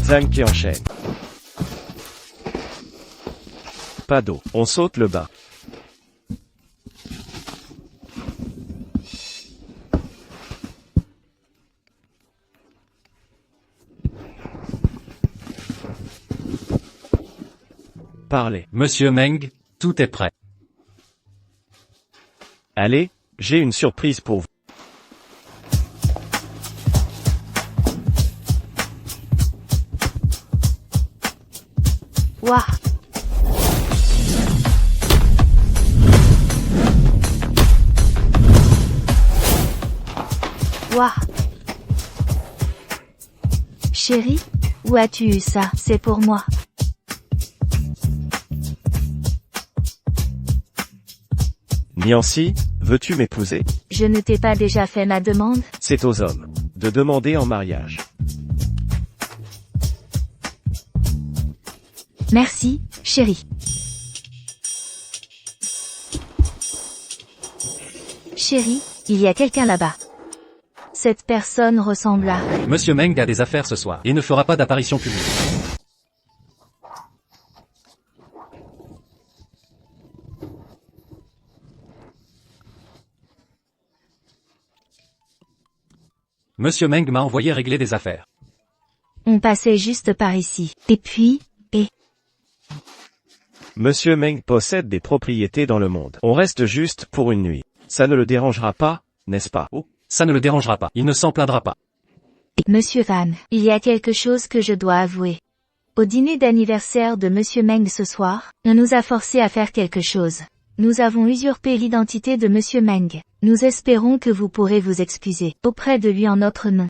Zhang qui enchaîne. Pas d'eau. On saute le bain. Parlez. Monsieur Meng, tout est prêt. Allez, j'ai une surprise pour vous. Ouah. Ouah. Chérie, où as-tu eu ça? C'est pour moi. Niancy, veux-tu m'épouser? Je ne t'ai pas déjà fait ma demande? C'est aux hommes de demander en mariage. Merci, chérie. Chérie, il y a quelqu'un là-bas. Cette personne ressemble à... Monsieur Meng a des affaires ce soir et ne fera pas d'apparition publique. Monsieur Meng m'a envoyé régler des affaires. On passait juste par ici. Et puis, Monsieur Meng possède des propriétés dans le monde. On reste juste pour une nuit. Ça ne le dérangera pas, n'est-ce pas? Oh, ça ne le dérangera pas. Il ne s'en plaindra pas. Monsieur Van, il y a quelque chose que je dois avouer. Au dîner d'anniversaire de Monsieur Meng ce soir, on nous a forcés à faire quelque chose. Nous avons usurpé l'identité de Monsieur Meng. Nous espérons que vous pourrez vous excuser auprès de lui en notre nom.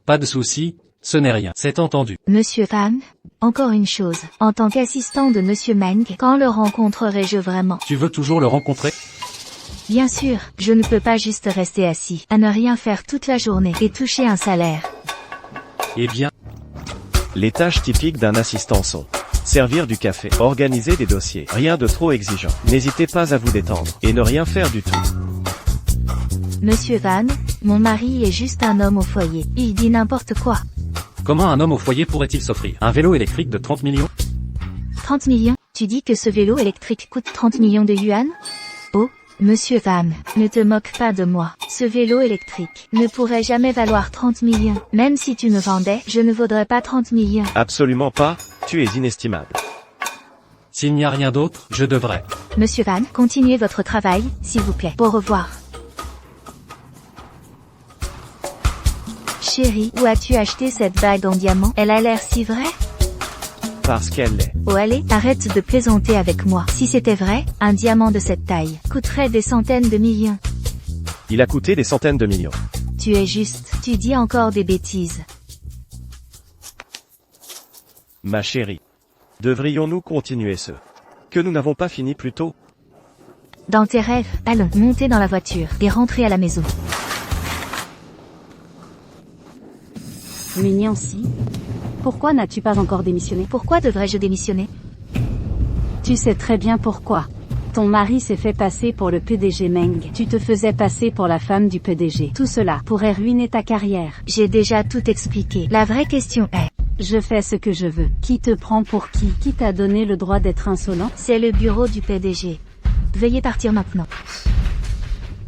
Pas de souci, ce n'est rien. C'est entendu. Monsieur Van, encore une chose. En tant qu'assistant de Monsieur Meng, quand le rencontrerai-je vraiment? Tu veux toujours le rencontrer? Bien sûr, je ne peux pas juste rester assis, à ne rien faire toute la journée et toucher un salaire. Eh bien, Les tâches typiques d'un assistant sont servir du café, organiser des dossiers, rien de trop exigeant. N'hésitez pas à vous détendre et ne rien faire du tout. Monsieur Van, mon mari est juste un homme au foyer. Il dit n'importe quoi. comment un homme au foyer pourrait-il s'offrir un vélo électrique de 30 millions? 30 millions? Tu dis que ce vélo électrique coûte 30 millions de yuan? Oh, Monsieur Van, ne te moque pas de moi. Ce vélo électrique ne pourrait jamais valoir 30 millions. Même si tu me vendais, je ne vaudrais pas 30 millions. Absolument pas, tu es inestimable. S'il n'y a rien d'autre, je devrais. Monsieur Van, continuez votre travail, s'il vous plaît. Au revoir. Chérie, où as-tu acheté cette bague en diamant? Elle a l'air si vraie. Parce qu'elle l'est. Oh allez, arrête de plaisanter avec moi. Si c'était vrai, un diamant de cette taille coûterait des centaines de millions. Il a coûté des centaines de millions. Tu es juste, tu dis encore des bêtises. Ma chérie. Devrions-nous continuer ce que nous n'avons pas fini plus tôt? Dans tes rêves, allons, montez dans la voiture et rentrez à la maison. Mais Niancy, pourquoi n'as-tu pas encore démissionné? Pourquoi devrais-je démissionner? Tu sais très bien pourquoi. Ton mari s'est fait passer pour le PDG Meng. Tu te faisais passer pour la femme du PDG. Tout cela pourrait ruiner ta carrière. J'ai déjà tout expliqué. La vraie question est, Je fais ce que je veux. Qui te prend pour qui? Qui t'a donné le droit d'être insolent? c'est le bureau du PDG. Veuillez partir maintenant.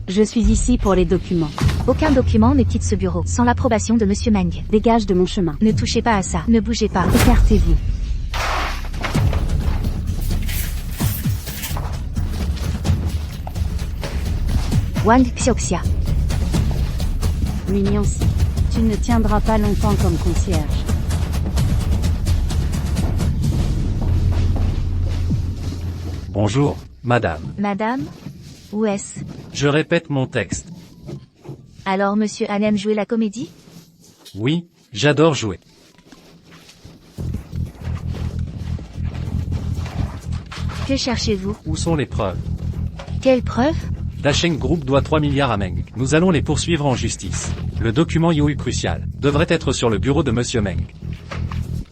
Je suis ici pour les documents. Aucun document ne quitte ce bureau sans l'approbation de Monsieur Meng. Dégage de mon chemin. Ne touchez pas à ça. Ne bougez pas. Écartez-vous. Wang Xiaoxia. Mignon-si. Tu ne tiendras pas longtemps comme concierge. Bonjour, madame. Madame? Où est-ce? Je répète mon texte. Alors Monsieur Han aime jouer la comédie? Oui, j'adore jouer. Que cherchez-vous? Où sont les preuves? Quelle preuve? Dasheng Group doit 3 milliards à Meng. Nous allons les poursuivre en justice. Le document IOU crucial devrait être sur le bureau de Monsieur Meng.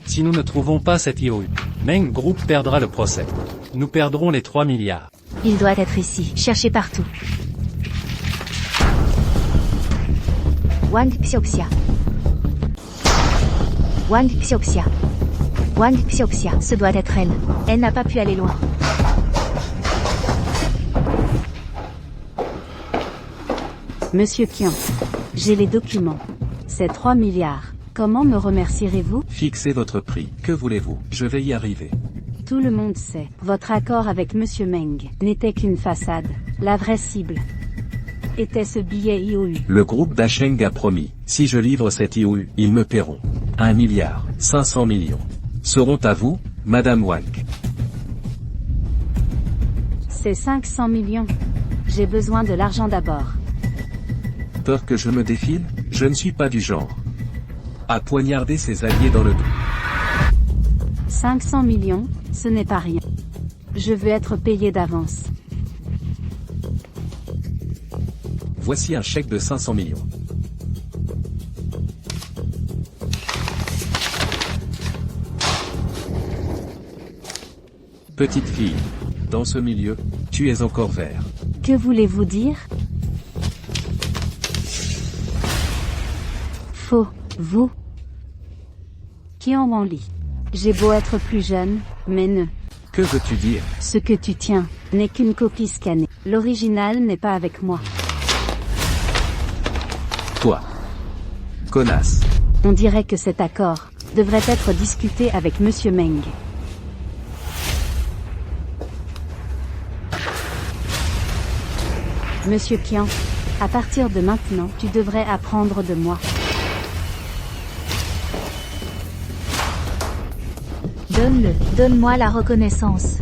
Si nous ne trouvons pas cet IOU, Meng Group perdra le procès. Nous perdrons les 3 milliards. Il doit être ici. Cherchez partout. Wang Xiaoxia. Wang Xiaoxia. Wang Xiaoxia. Ce doit être elle. Elle n'a pas pu aller loin. Monsieur Qian. J'ai les documents. C'est 3 milliards. Comment me remercierez-vous? Fixez votre prix. Que voulez-vous? Je vais y arriver. Tout le monde sait. Votre accord avec Monsieur Meng n'était qu'une façade. La vraie cible était ce billet IOU. Le groupe Dasheng a promis, si je livre cet IOU, ils me paieront. 1 milliard, 500 millions. Seront à vous, Madame Wang. C'est 500 millions. J'ai besoin de l'argent d'abord. Peur que je me défile? Je ne suis pas du genre à poignarder ses alliés dans le dos. 500 millions, ce n'est pas rien. Je veux être payé d'avance. Voici un chèque de 500 millions. Petite fille, dans ce milieu, tu es encore vert. Que voulez-vous dire? Faux, vous. Qian Wanli. J'ai beau être plus jeune, mais ne. Que veux-tu dire? Ce que tu tiens n'est qu'une copie scannée. L'original n'est pas avec moi. Toi. Connasse. On dirait que cet accord devrait être discuté avec Monsieur Meng. Monsieur Qian, à partir de maintenant, tu devrais apprendre de moi. Donne-le. Donne-moi la reconnaissance.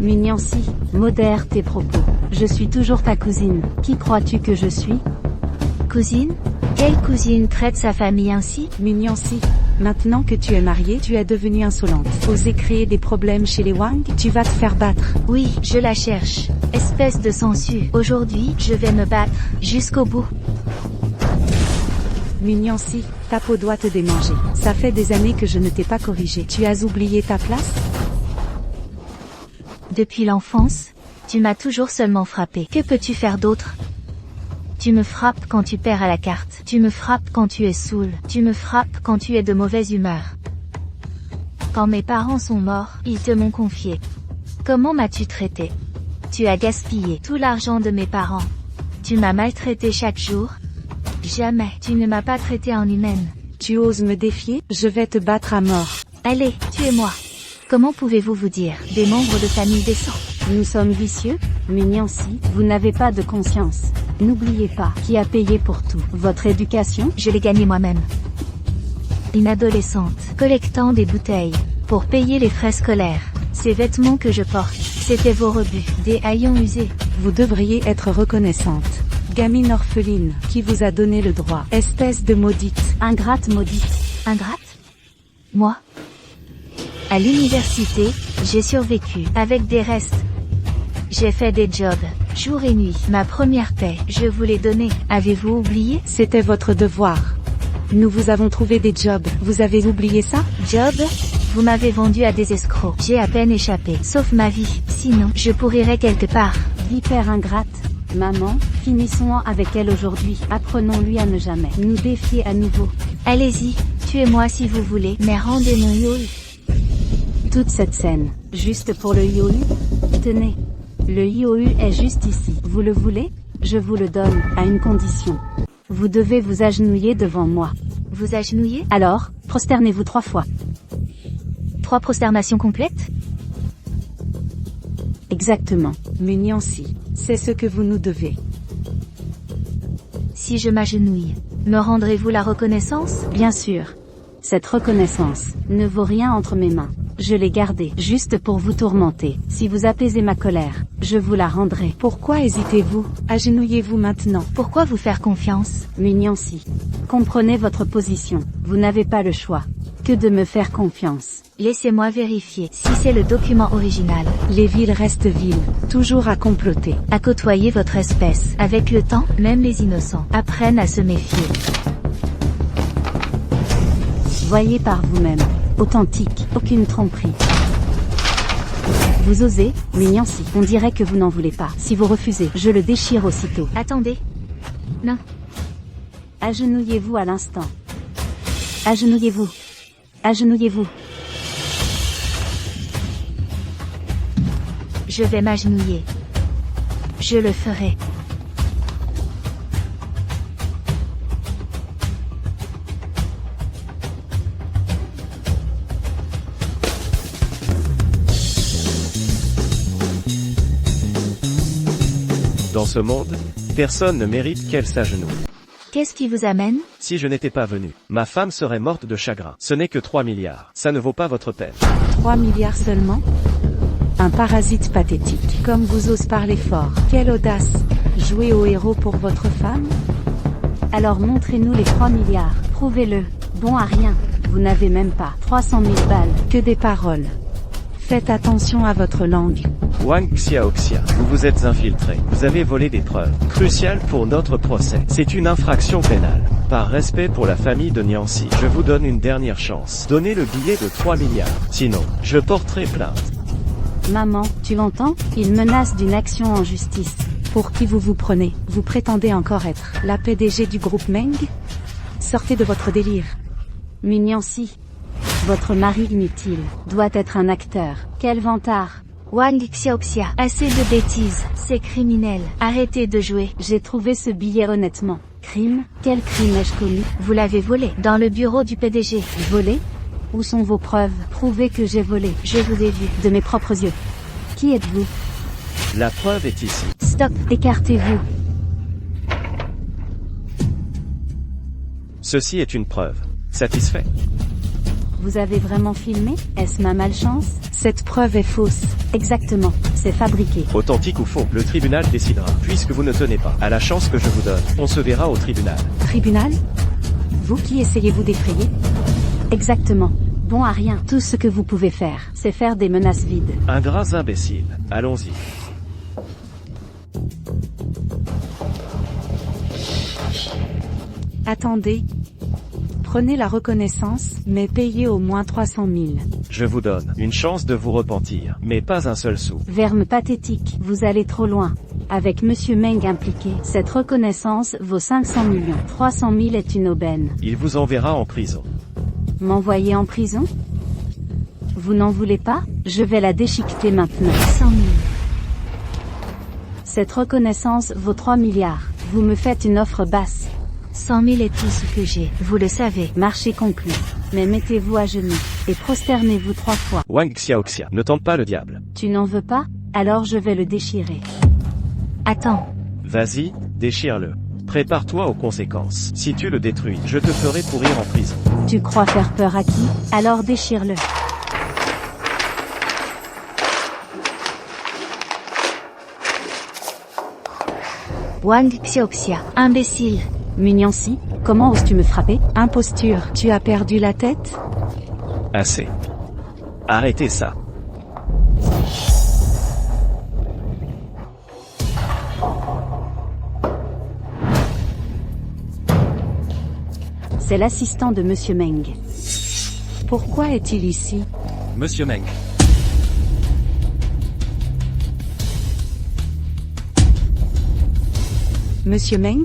Mignon-si, modère tes propos. Je suis toujours ta cousine. Qui crois-tu que je suis? Cousine? Quelle cousine traite sa famille ainsi? Mignon-si. Maintenant que tu es mariée, tu es devenue insolente. Oser créer des problèmes chez les Wang, tu vas te faire battre. Oui, je la cherche. Espèce de sangsue. Aujourd'hui, je vais me battre jusqu'au bout. Mignon-si, ta peau doit te démanger. Ça fait des années que je ne t'ai pas corrigé. Tu as oublié ta place? Depuis l'enfance, tu m'as toujours seulement frappé. Que peux-tu faire d'autre? Tu me frappes quand tu perds à la carte. Tu me frappes quand tu es saoul. Tu me frappes quand tu es de mauvaise humeur. Quand mes parents sont morts, ils te m'ont confié. Comment m'as-tu traité? Tu as gaspillé tout l'argent de mes parents. Tu m'as maltraité chaque jour. Jamais tu ne m'as pas traité en humaine. Tu oses me défier? Je vais te battre à mort. Allez, tuez-moi. Comment pouvez-vous vous dire des membres de famille décents? Nous sommes vicieux? Mignon-si, vous n'avez pas de conscience. N'oubliez pas qui a payé pour tout. Votre éducation? Je l'ai gagnée moi-même. Une adolescente, collectant des bouteilles, pour payer les frais scolaires. Ces vêtements que je porte, c'était vos rebuts, des haillons usés. Vous devriez être reconnaissante. Gamine orpheline, qui vous a donné le droit. Espèce de maudite. Ingrate maudite. Ingrate? Moi? À l'université, j'ai survécu, avec des restes. J'ai fait des jobs, jour et nuit. Ma première paie, je vous l'ai donnée. Avez-vous oublié? C'était votre devoir. Nous vous avons trouvé des jobs. Vous avez oublié ça? Job? Vous m'avez vendu à des escrocs. J'ai à peine échappé. Sauf ma vie. Sinon, je pourrirais quelque part. Vipère ingrate. Maman, finissons avec elle aujourd'hui. Apprenons-lui à ne jamais nous défier à nouveau. Allez-y, tuez-moi si vous voulez, mais rendez mon Yohu. Toute cette scène, juste pour le Yohu? Tenez. Le Yohu est juste ici. Vous le voulez? Je vous le donne, à une condition. Vous devez vous agenouiller devant moi. Vous agenouillez? Alors, prosternez-vous 3 fois. 3 prosternations complètes? Exactement. Muniancy, c'est ce que vous nous devez. Si je m'agenouille, me rendrez-vous la reconnaissance? Bien sûr. Cette reconnaissance ne vaut rien entre mes mains. Je l'ai gardée juste pour vous tourmenter. Si vous apaisez ma colère, je vous la rendrai. Pourquoi hésitez-vous? Agenouillez-vous maintenant. Pourquoi vous faire confiance? Muniancy, comprenez votre position. Vous n'avez pas le choix que de me faire confiance. Laissez-moi vérifier si c'est le document original. Les villes restent villes, toujours à comploter. À côtoyer votre espèce. Avec le temps, même les innocents apprennent à se méfier. Voyez par vous-même. Authentique, aucune tromperie. Vous osez, Muniancy. On dirait que vous n'en voulez pas. Si vous refusez, je le déchire aussitôt. Attendez. Non. Agenouillez-vous à l'instant. Agenouillez-vous. Agenouillez-vous. Je vais m'agenouiller. Je le ferai. Dans ce monde, personne ne mérite qu'elle s'agenouille. Qu'est-ce qui vous amène? Si je n'étais pas venu, ma femme serait morte de chagrin. Ce n'est que 3 milliards. Ça ne vaut pas votre peine. 3 milliards seulement? Un parasite pathétique. Comme vous osez parler fort. Quelle audace. Jouer au héros pour votre femme? Alors montrez-nous les 3 milliards. Prouvez-le. Bon à rien. Vous n'avez même pas 300 000 balles. Que des paroles. Faites attention à votre langue. Wang Xiaoxia, vous vous êtes infiltré. Vous avez volé des preuves cruciales pour notre procès. C'est une infraction pénale. Par respect pour la famille de Niancy, je vous donne une dernière chance. Donnez le billet de 3 milliards. Sinon, je porterai plainte. Maman, tu l'entends? Il menace d'une action en justice. Pour qui vous vous prenez? Vous prétendez encore être la PDG du groupe Meng? Sortez de votre délire. Muniancy, votre mari inutile doit être un acteur. Quel vantard! Wang Xiaoxia, assez de bêtises, c'est criminel. Arrêtez de jouer. J'ai trouvé ce billet honnêtement. Crime? Quel crime ai-je commis? Vous l'avez volé, dans le bureau du PDG. Volé? Où sont vos preuves? Prouvez que j'ai volé. Je vous ai vu. De mes propres yeux. Qui êtes-vous? La preuve est ici. Stop, écartez-vous. Ceci est une preuve. Satisfait? Vous avez vraiment filmé? Est-ce ma malchance? Cette preuve est fausse. Exactement, c'est fabriqué. Authentique ou faux, le tribunal décidera. Puisque vous ne tenez pas à la chance que je vous donne, on se verra au tribunal. Tribunal? Vous qui essayez-vous d'effrayer? Exactement. Bon à rien. Tout ce que vous pouvez faire, c'est faire des menaces vides. Ingrats imbéciles. Allons-y. Attendez. Prenez la reconnaissance, mais payez au moins 300 000. Je vous donne une chance de vous repentir, mais pas un seul sou. Verme pathétique, vous allez trop loin. Avec Monsieur Meng impliqué, cette reconnaissance vaut 500 millions. 300 000 est une aubaine. Il vous enverra en prison. M'envoyer en prison? Vous n'en voulez pas? Je vais la déchiqueter maintenant. 100 000. Cette reconnaissance vaut 3 milliards. Vous me faites une offre basse. 100 000 est tout ce que j'ai, vous le savez. Marché conclu. Mais mettez-vous à genoux, et prosternez-vous 3 fois. Wang Xiaoxia, ne tente pas le diable. Tu n'en veux pas? Alors je vais le déchirer. Attends. Vas-y, déchire-le. Prépare-toi aux conséquences. Si tu le détruis, je te ferai pourrir en prison. Tu crois faire peur à qui? Alors déchire-le. Wang Xiaoxia, imbécile. Muniancy, comment oses-tu me frapper? Imposture, tu as perdu la tête? Assez. Arrêtez ça. C'est l'assistant de Monsieur Meng. Pourquoi est-il ici? Monsieur Meng. Monsieur Meng?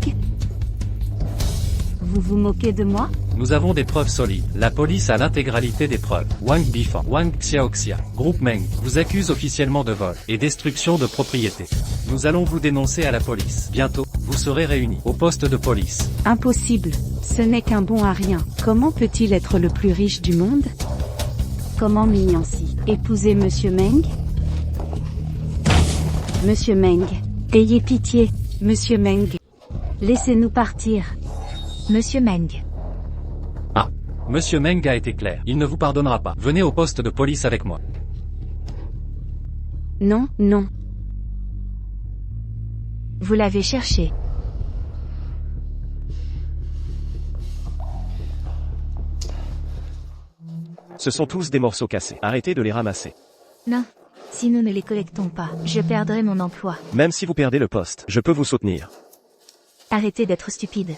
Vous vous moquez de moi? Nous avons des preuves solides. La police a l'intégralité des preuves. Wang Bifan, Wang Xiaoxia, Groupe Meng, vous accuse officiellement de vol et destruction de propriété. Nous allons vous dénoncer à la police. Bientôt, vous serez réunis au poste de police. Impossible. Ce n'est qu'un bon à rien. Comment peut-il être le plus riche du monde? Comment Mignon-si épouser Monsieur Meng? Monsieur Meng, ayez pitié. Monsieur Meng. Laissez-nous partir. Monsieur Meng. Monsieur Meng a été clair. Il ne vous pardonnera pas. Venez au poste de police avec moi. Non, non. Vous l'avez cherché. Ce sont tous des morceaux cassés. Arrêtez de les ramasser. Non. Si nous ne les collectons pas, je perdrai mon emploi. Même si vous perdez le poste, je peux vous soutenir. Arrêtez d'être stupide.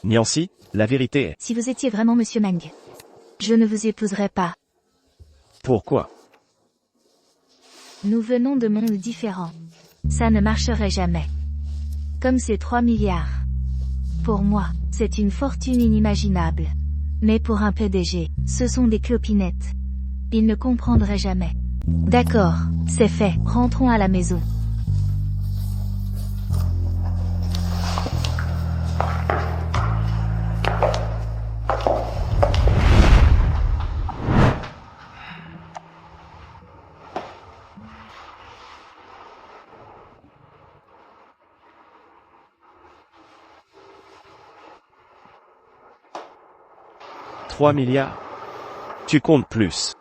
Niancy, la vérité est... Si vous étiez vraiment Monsieur Meng, je ne vous épouserais pas. Pourquoi? Nous venons de mondes différents. Ça ne marcherait jamais. Comme ces 3 milliards. Pour moi, c'est une fortune inimaginable. Mais pour un PDG, ce sont des clopinettes. Il ne comprendrait jamais. D'accord, c'est fait, rentrons à la maison. « 3 milliards. Tu comptes plus.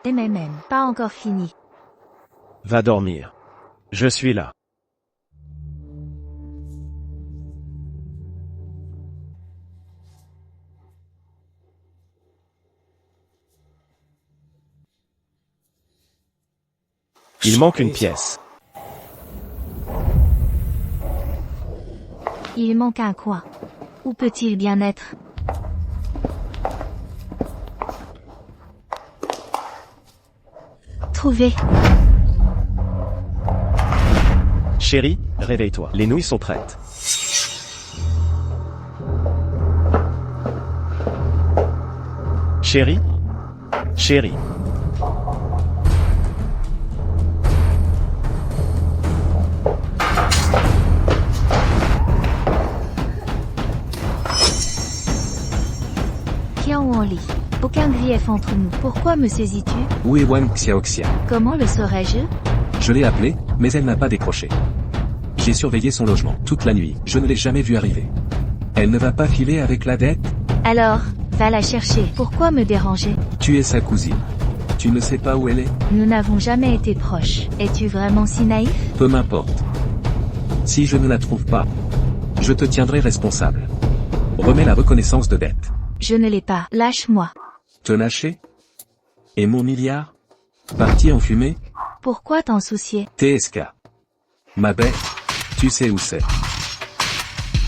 MMM, pas encore fini. Va dormir. Je suis là. Il manque une pièce. Il manque un coin. Où peut-il bien être? Trouvé. Chérie, réveille-toi. Les nouilles sont prêtes. Chérie? Chérie. Qian Wanli. Aucun grief entre nous. Pourquoi me saisis-tu? Où est Wang Xiaoxia? Comment le saurais-je? Je l'ai appelée, mais elle n'a pas décroché. J'ai surveillé son logement toute la nuit, je ne l'ai jamais vue arriver. Elle ne va pas filer avec la dette? Alors, va la chercher. Pourquoi me déranger? Tu es sa cousine. Tu ne sais pas où elle est? Nous n'avons jamais été proches. Es-tu vraiment si naïf? Peu m'importe. Si je ne la trouve pas, je te tiendrai responsable. Remets la reconnaissance de dette. Je ne l'ai pas. Lâche-moi. Te lâcher? Et mon milliard? Parti en fumée? Pourquoi t'en soucier? TSK. Ma bête, tu sais où c'est.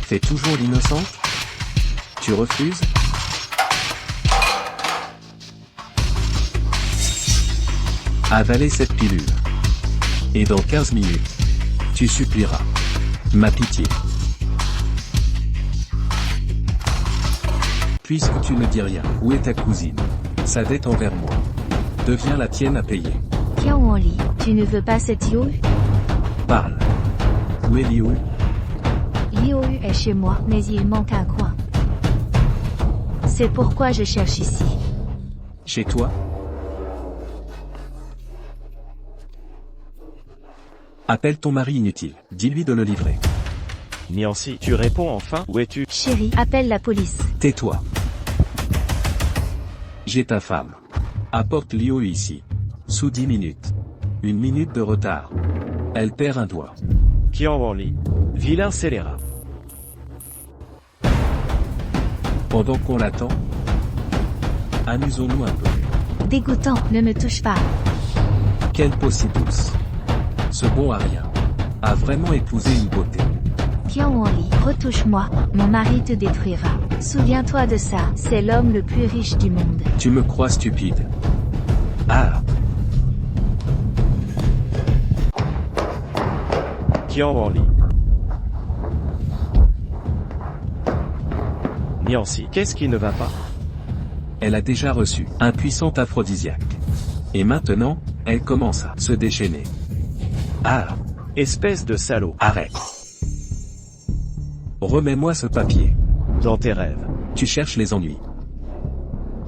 Fais toujours l'innocente? Tu refuses? Avaler cette pilule. Et dans 15 minutes, tu supplieras ma pitié. Puisque tu ne dis rien, où est ta cousine? Sa dette envers moi devient la tienne à payer. Qian Wanli, tu ne veux pas cette Liu? Parle. Où est Liu? Liu est chez moi, mais il manque un coin. C'est pourquoi je cherche ici. Chez toi? Appelle ton mari inutile, dis-lui de le livrer. Niancy, tu réponds enfin? Où es-tu? Chérie, appelle la police. Tais-toi. J'ai ta femme. Apporte Liu ici. Sous 10 minutes. 1 minute de retard. Elle perd un doigt. Qian Wanli. Vilain scélérat. Pendant qu'on l'attend, amusons-nous un peu. Dégoûtant, ne me touche pas. Quelle peau si douce. Ce bon à rien a vraiment épousé une beauté. Qian Wanli, retouche-moi, mon mari te détruira. Souviens-toi de ça, c'est l'homme le plus riche du monde. Tu me crois stupide? Ah, Qian Wanli. Niancy, qu'est-ce qui ne va pas? elle a déjà reçu un puissant aphrodisiaque. Et maintenant, elle commence à se déchaîner. Ah, Espèce de salaud. arrête. Remets-moi ce papier. Dans tes rêves. Tu cherches les ennuis.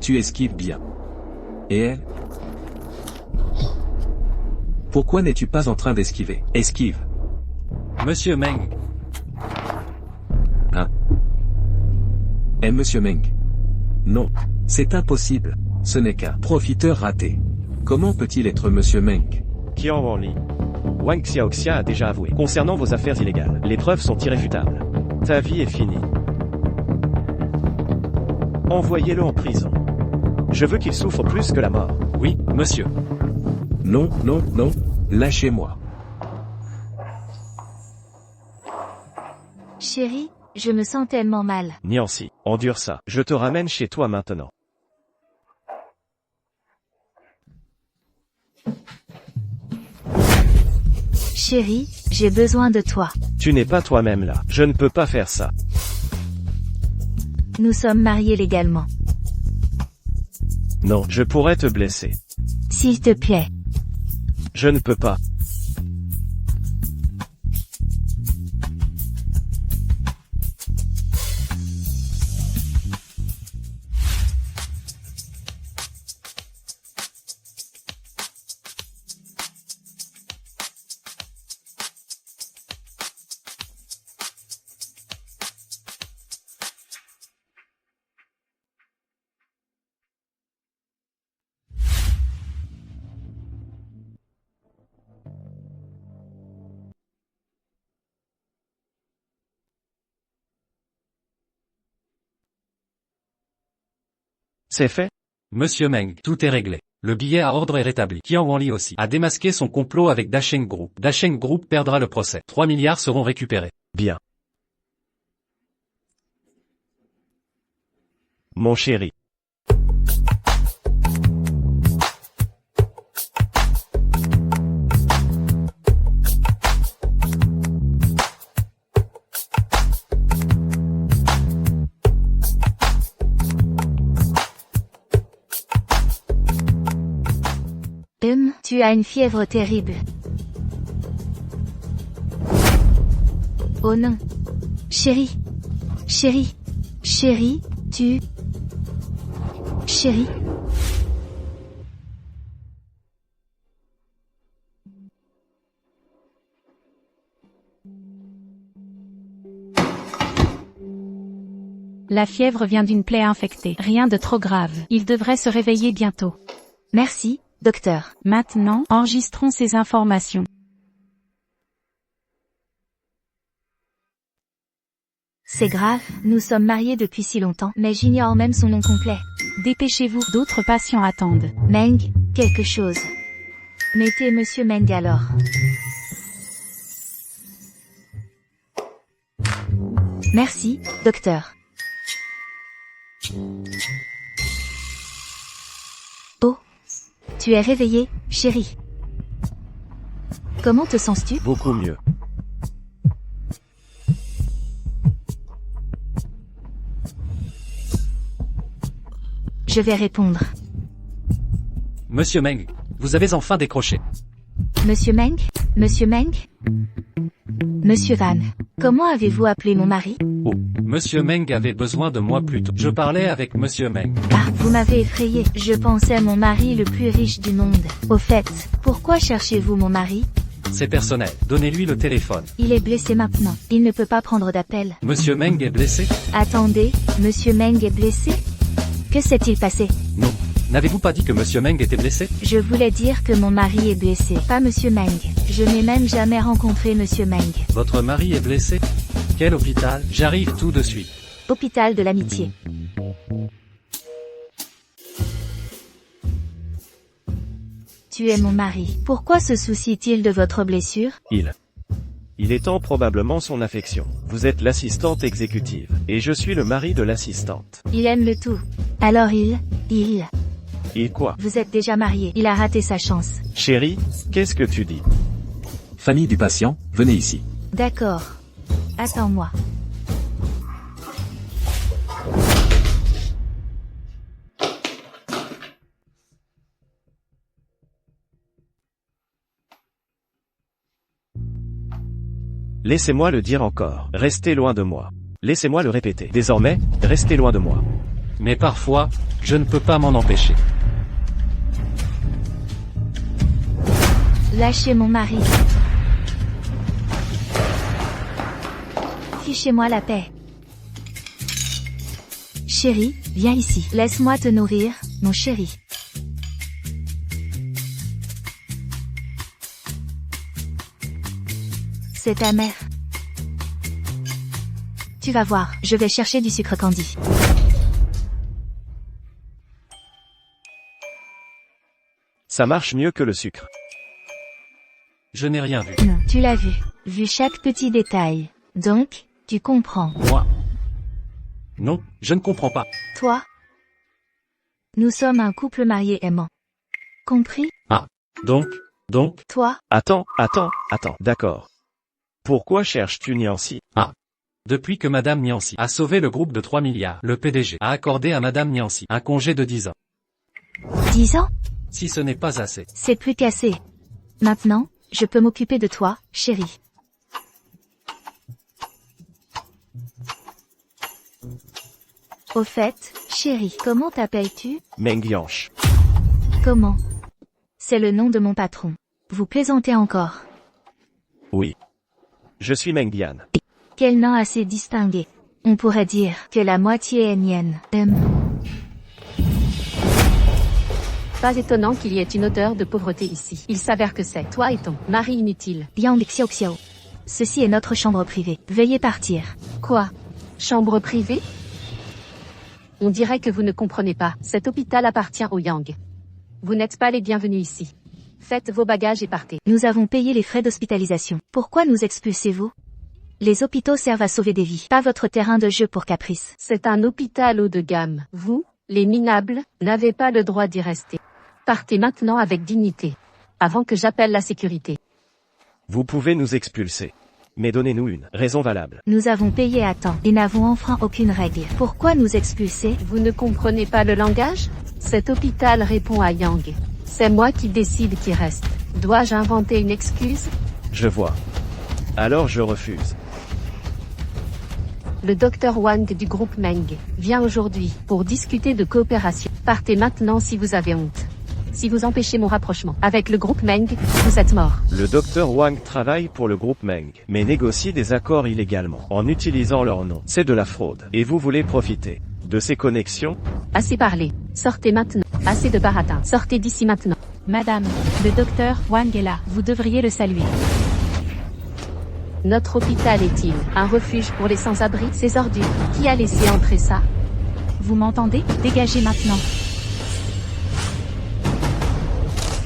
Tu esquives bien. Et elle? Pourquoi n'es-tu pas en train d'esquiver? Esquive. Monsieur Meng, Eh Monsieur Meng. Non. C'est impossible. Ce n'est qu'un profiteur raté. Comment peut-il être Monsieur Meng? Qian Wanli. Wang Xiaoxia a déjà avoué. Concernant vos affaires illégales, les preuves sont irréfutables. Ta vie est finie. Envoyez-le en prison. Je veux qu'il souffre plus que la mort. oui, monsieur. Non, non, non. Lâchez-moi. Chérie, je me sens tellement mal. Niancy, endure ça. Je te ramène chez toi maintenant. Chérie, j'ai besoin de toi. Tu n'es pas toi-même là. Je ne peux pas faire ça. Nous sommes mariés légalement. Non, je pourrais te blesser. S'il te plaît. Je ne peux pas. C'est fait? Monsieur Meng, tout est réglé. Le billet à ordre est rétabli. Qian Wanli aussi a démasqué son complot avec Dasheng Group. Dasheng Group perdra le procès. 3 milliards seront récupérés. Bien. Mon chéri. Tu as une fièvre terrible. Oh non. Chérie. Chérie. Chérie, tu... Chérie. La fièvre vient d'une plaie infectée. Rien de trop grave. Il devrait se réveiller bientôt. Merci, docteur. Maintenant, enregistrons ces informations. C'est grave, nous sommes mariés depuis si longtemps, mais j'ignore même son nom complet. Dépêchez-vous, d'autres patients attendent. Meng, quelque chose. Mettez Monsieur Meng alors. Merci, docteur. Oh. Tu es réveillée, chérie. Comment te sens-tu? Beaucoup mieux. Je vais répondre. Monsieur Meng, vous avez enfin décroché. Monsieur Meng? Monsieur Meng? Monsieur Van, comment avez-vous appelé mon mari? Oh, Monsieur Meng avait besoin de moi plus tôt. Je parlais avec Monsieur Meng. Ah, vous m'avez effrayé. Je pensais mon mari le plus riche du monde. Au fait, pourquoi cherchez-vous mon mari? C'est personnel. Donnez-lui le téléphone. Il est blessé maintenant. Il ne peut pas prendre d'appel. Monsieur Meng est blessé? Attendez, Monsieur Meng est blessé? Que s'est-il passé? Non. N'avez-vous pas dit que Monsieur Meng était blessé? Je voulais dire que mon mari est blessé, pas Monsieur Meng. Je n'ai même jamais rencontré Monsieur Meng. Votre mari est blessé? Quel hôpital? J'arrive tout de suite. Hôpital de l'amitié. Tu es mon mari. Pourquoi se soucie-t-il de votre blessure? Il est temps probablement son affection. Vous êtes l'assistante exécutive, et je suis le mari de l'assistante. Il aime le tout. Alors Et quoi? vous êtes déjà mariés. Il a raté sa chance. Chérie, qu'est-ce que tu dis? Famille du patient, venez ici. D'accord. Attends-moi. Laissez-moi le dire encore. Restez loin de moi. Laissez-moi le répéter. Désormais, restez loin de moi. Mais parfois, je ne peux pas m'en empêcher. Lâchez mon mari. Fichez-moi la paix. Chérie, viens ici. Laisse-moi te nourrir, mon chéri. C'est ta mère. Tu vas voir, je vais chercher du sucre candy. Ça marche mieux que le sucre. Je n'ai rien vu. Non, tu l'as vu chaque petit détail. Donc, tu comprends. Moi. Non, je ne comprends pas. Toi, nous sommes un couple marié aimant. Compris? Donc, Toi, Attends, d'accord. Pourquoi cherches-tu Nancy? depuis que Madame Niancy a sauvé le groupe de 3 milliards, le PDG a accordé à Madame Niancy un congé de 10 ans. 10 ans? Si ce n'est pas assez. C'est plus qu'assez. Maintenant, je peux m'occuper de toi, chérie. Au fait, chérie, comment t'appelles-tu? Meng Yanch. Comment? C'est le nom de mon patron. Vous plaisantez encore. Oui. Je suis Meng Dian. Quel nom assez distingué. On pourrait dire que la moitié est mienne. Pas étonnant qu'il y ait une odeur de pauvreté ici. Il s'avère que c'est toi et ton mari inutile. Yang Xiao. Ceci est notre chambre privée. Veuillez partir. Quoi? Chambre privée? On dirait que vous ne comprenez pas. Cet hôpital appartient au Yang. Vous n'êtes pas les bienvenus ici. Faites vos bagages et partez. Nous avons payé les frais d'hospitalisation. Pourquoi nous expulsez-vous? Les hôpitaux servent à sauver des vies, pas votre terrain de jeu pour caprice. C'est un hôpital haut de gamme. Vous, les minables, n'avez pas le droit d'y rester. Partez maintenant avec dignité. Avant que j'appelle la sécurité. Vous pouvez nous expulser. Mais donnez-nous une raison valable. Nous avons payé à temps et n'avons enfreint aucune règle. Pourquoi nous expulser? Vous ne comprenez pas le langage? Cet hôpital répond à Yang. C'est moi qui décide qui reste. Dois-je inventer une excuse? Je vois. Alors je refuse. Le docteur Wang du groupe Meng vient aujourd'hui pour discuter de coopération. Partez maintenant si vous avez honte. Si vous empêchez mon rapprochement avec le groupe Meng, vous êtes mort. Le docteur Wang travaille pour le groupe Meng, mais négocie des accords illégalement, en utilisant leur nom. C'est de la fraude. Et vous voulez profiter de ces connexions? Assez parlé. Sortez maintenant. Assez de baratin. Sortez d'ici maintenant. Madame, le docteur Wang est là. Vous devriez le saluer. Notre hôpital est-il un refuge pour les sans-abri? Ces ordures. Qui a laissé entrer ça? Vous m'entendez? Dégagez maintenant.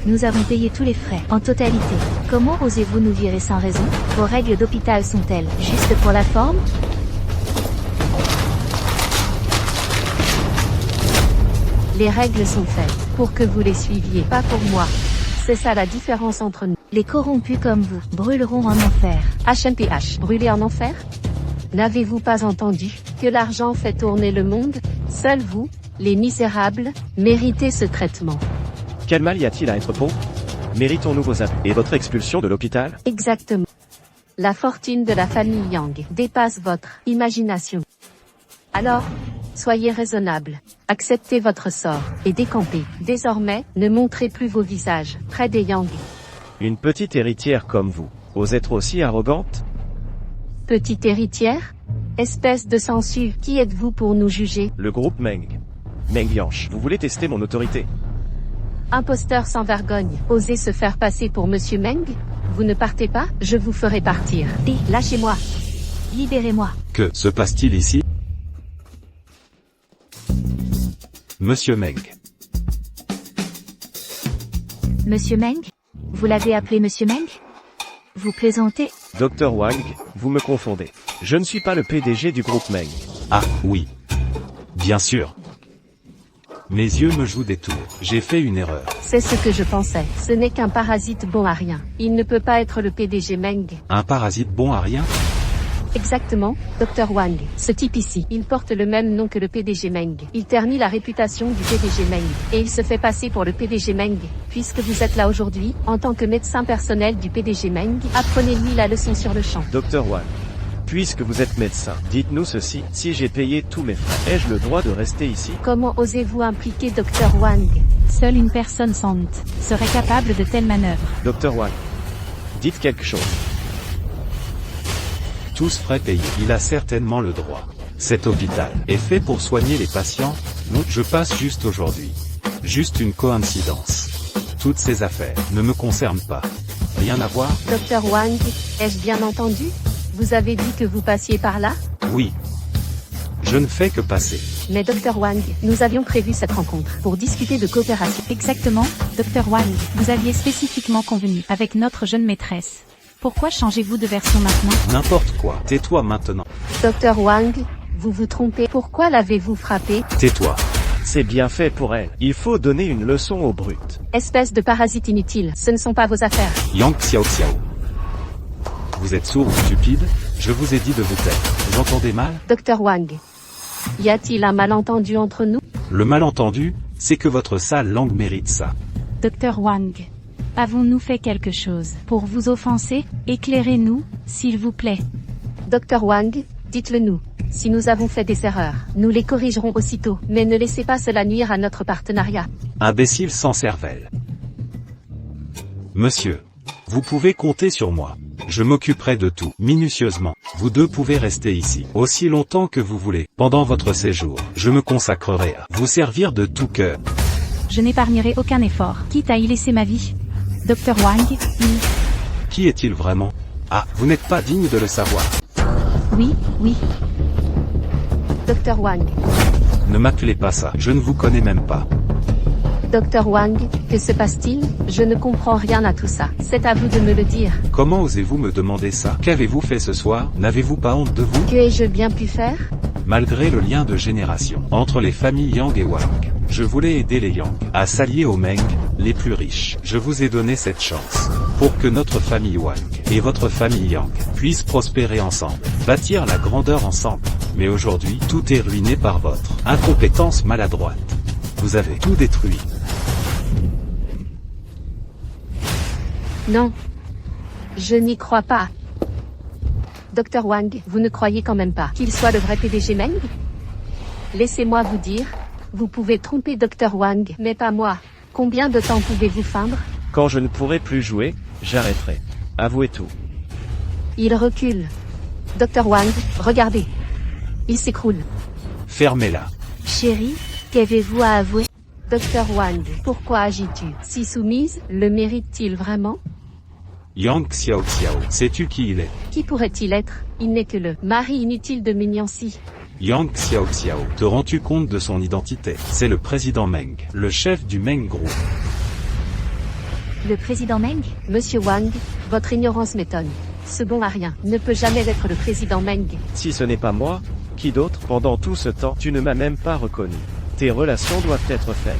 Nous avons payé tous les frais, en totalité. Comment osez-vous nous virer sans raison? Vos règles d'hôpital sont-elles juste pour la forme? Les règles sont faites pour que vous les suiviez, pas pour moi. C'est ça la différence entre nous. Les corrompus comme vous brûleront en enfer. HMPH, brûler en enfer? N'avez-vous pas entendu que l'argent fait tourner le monde? Seuls vous, les misérables, méritez ce traitement. Quel mal y a-t-il à être pauvre? Méritons-nous vos actes et votre expulsion de l'hôpital? Exactement. La fortune de la famille Yang dépasse votre imagination. Alors, soyez raisonnable, acceptez votre sort, et décampez. Désormais, ne montrez plus vos visages près des Yang. Une petite héritière comme vous, ose être aussi arrogante? Petite héritière? Espèce de censure, qui êtes-vous pour nous juger? Le groupe Meng. Meng Yanch, vous voulez tester mon autorité? Imposteur sans vergogne, osez se faire passer pour Monsieur Meng? Vous ne partez pas, je vous ferai partir. Lâchez-moi. Libérez-moi. Que se passe-t-il ici? Monsieur Meng. Monsieur Meng? Vous l'avez appelé Monsieur Meng? Vous plaisantez? Dr Wang, vous me confondez. Je ne suis pas le PDG du groupe Meng. Ah, oui. Bien sûr. Mes yeux me jouent des tours. J'ai fait une erreur. C'est ce que je pensais. Ce n'est qu'un parasite bon à rien. Il ne peut pas être le PDG Meng. Un parasite bon à rien? Exactement, Dr Wang. Ce type ici, il porte le même nom que le PDG Meng. Il ternit la réputation du PDG Meng. Et il se fait passer pour le PDG Meng. Puisque vous êtes là aujourd'hui, en tant que médecin personnel du PDG Meng, apprenez-lui la leçon sur le champ. Dr Wang, puisque vous êtes médecin, dites-nous ceci, si j'ai payé tous mes frais, ai-je le droit de rester ici? Comment osez-vous impliquer Dr Wang? Seule une personne sante serait capable de telles manœuvres. Dr Wang, dites quelque chose. Tous frais payés. Il a certainement le droit. Cet hôpital est fait pour soigner les patients. Non, je passe juste aujourd'hui. Juste une coïncidence. Toutes ces affaires ne me concernent pas. Rien à voir? Dr Wang, ai-je bien entendu? Vous avez dit que vous passiez par là? Oui. Je ne fais que passer. Mais Dr Wang, nous avions prévu cette rencontre pour discuter de coopération. Exactement, Dr Wang, vous aviez spécifiquement convenu avec notre jeune maîtresse. Pourquoi changez-vous de version maintenant? N'importe quoi. Tais-toi maintenant. Dr Wang, vous vous trompez. Pourquoi l'avez-vous frappé? Tais-toi. C'est bien fait pour elle. Il faut donner une leçon aux brutes. Espèce de parasite inutile, ce ne sont pas vos affaires. Yang Xiao Xiao. Vous êtes sourd ou stupide? Je vous ai dit de vous taire. Vous entendez mal? Dr Wang, y a-t-il un malentendu entre nous? Le malentendu, c'est que votre sale langue mérite ça. Dr Wang, avons-nous fait quelque chose pour vous offenser? Éclairez-nous, s'il vous plaît. Dr Wang, dites-le nous. Si nous avons fait des erreurs, nous les corrigerons aussitôt. Mais ne laissez pas cela nuire à notre partenariat. Imbécile sans cervelle. Monsieur, vous pouvez compter sur moi. Je m'occuperai de tout, minutieusement. Vous deux pouvez rester ici, aussi longtemps que vous voulez. Pendant votre séjour, je me consacrerai à vous servir de tout cœur. Je n'épargnerai aucun effort, quitte à y laisser ma vie. Dr Wang, Qui est-il vraiment? Ah, vous n'êtes pas digne de le savoir. oui. Dr Wang. Ne m'appelez pas ça, je ne vous connais même pas. Dr Wang, que se passe-t-il? Je ne comprends rien à tout ça. C'est à vous de me le dire. Comment osez-vous me demander ça? Qu'avez-vous fait ce soir? N'avez-vous pas honte de vous? Que ai-je bien pu faire? Malgré le lien de génération entre les familles Yang et Wang, je voulais aider les Yang à s'allier aux Meng, les plus riches. Je vous ai donné cette chance pour que notre famille Wang et votre famille Yang puissent prospérer ensemble, bâtir la grandeur ensemble. Mais aujourd'hui, tout est ruiné par votre incompétence maladroite. Vous avez tout détruit. Non. Je n'y crois pas. Dr Wang, vous ne croyez quand même pas qu'il soit le vrai PDG Meng? Laissez-moi vous dire, vous pouvez tromper Dr Wang, mais pas moi. Combien de temps pouvez-vous feindre? Quand je ne pourrai plus jouer, j'arrêterai. Avouez tout. Il recule. Dr Wang, regardez. Il s'écroule. Fermez-la. Chérie, qu'avez-vous à avouer? Dr Wang, pourquoi agis-tu si soumise? Le mérite-t-il vraiment? Yang Xiao Xiao, sais-tu qui il est? Qui pourrait-il être? Il n'est que le mari inutile de Minyansi. Yang Xiao Xiao, te rends-tu compte de son identité? C'est le président Meng, le chef du Meng Group. Le président Meng? Monsieur Wang, votre ignorance m'étonne. Ce bon à rien ne peut jamais être le président Meng. Si ce n'est pas moi, qui d'autre? Pendant tout ce temps, tu ne m'as même pas reconnu. Tes relations doivent être faibles.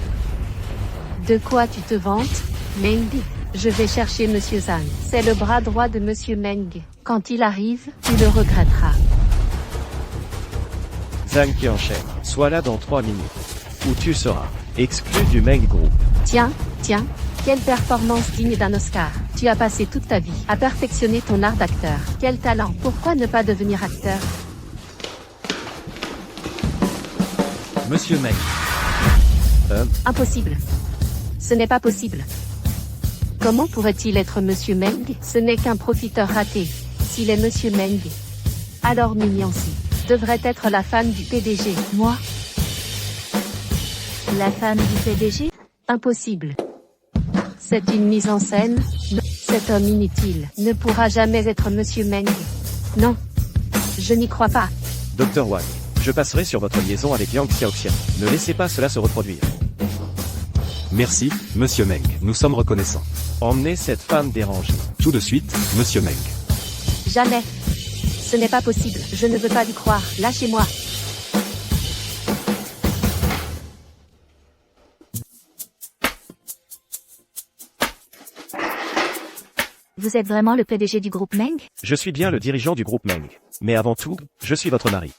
De quoi tu te vantes, Meng? Je vais chercher Monsieur Zhang. C'est le bras droit de Monsieur Meng. Quand il arrive, tu le regretteras. Zhang Qianchen, sois là dans 3 minutes. Ou tu seras exclu du Meng Group. Tiens, quelle performance digne d'un Oscar. Tu as passé toute ta vie à perfectionner ton art d'acteur. Quel talent. Pourquoi ne pas devenir acteur? Monsieur Meng. Impossible. Ce n'est pas possible. Comment pourrait-il être Monsieur Meng? Ce n'est qu'un profiteur raté. S'il est Monsieur Meng, alors Minyansi devrait être la femme du PDG. Moi? La femme du PDG? Impossible. C'est une mise en scène. Cet homme inutile ne pourra jamais être Monsieur Meng. Non. Je n'y crois pas. Dr Wang, je passerai sur votre liaison avec Yang Xiaoxian. Ne laissez pas cela se reproduire. Merci, Monsieur Meng, nous sommes reconnaissants. Emmenez cette femme dérangée. Tout de suite, monsieur Meng. Jamais. Ce n'est pas possible, je ne veux pas lui croire, lâchez-moi. Vous êtes vraiment le PDG du groupe Meng? Je suis bien le dirigeant du groupe Meng. Mais avant tout, je suis votre mari.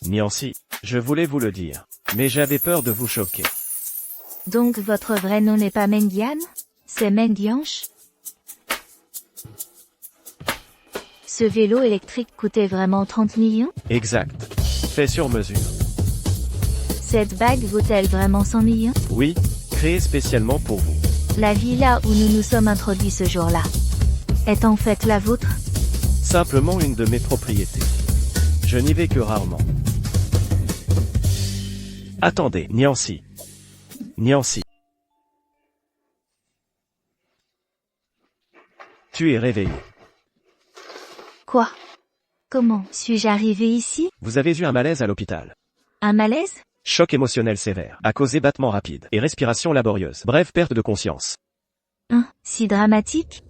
Niancy, je voulais vous le dire. Mais j'avais peur de vous choquer. Donc votre vrai nom n'est pas Meng Yan? C'est Meng Yanch? Ce vélo électrique coûtait vraiment 30 millions? Exact. Fait sur mesure. Cette bague vaut-elle vraiment 100 millions? Oui, créé spécialement pour vous. La villa où nous nous sommes introduits ce jour-là est en fait la vôtre? Simplement une de mes propriétés. Je n'y vais que rarement. Attendez, Niancy. Niancy. Tu es réveillé. Quoi? Comment suis-je arrivé ici? Vous avez eu un malaise à l'hôpital. Un malaise? Choc émotionnel sévère, a causé battements rapides et respiration laborieuse. Bref, perte de conscience. Si dramatique?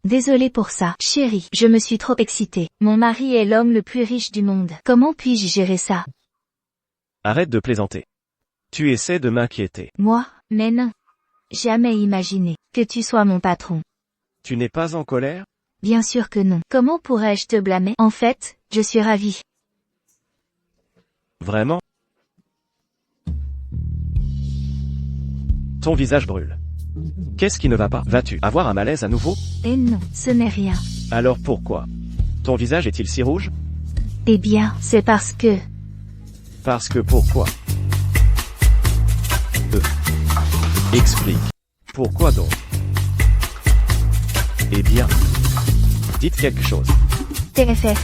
Désolée pour ça, chérie, je me suis trop excitée. Mon mari est l'homme le plus riche du monde. Comment puis-je gérer ça? Arrête de plaisanter. Tu essaies de m'inquiéter. Moi? Mais non. Jamais imaginé que tu sois mon patron. Tu n'es pas en colère? Bien sûr que non. Comment pourrais-je te blâmer? En fait, je suis ravie. Vraiment? Ton visage brûle. Qu'est-ce qui ne va pas? Vas-tu avoir un malaise à nouveau? Et non, ce n'est rien. Alors pourquoi? Ton visage est-il si rouge? Eh bien, c'est parce que... Parce que pourquoi? Explique. Pourquoi donc? Eh bien, dites quelque chose. TFF.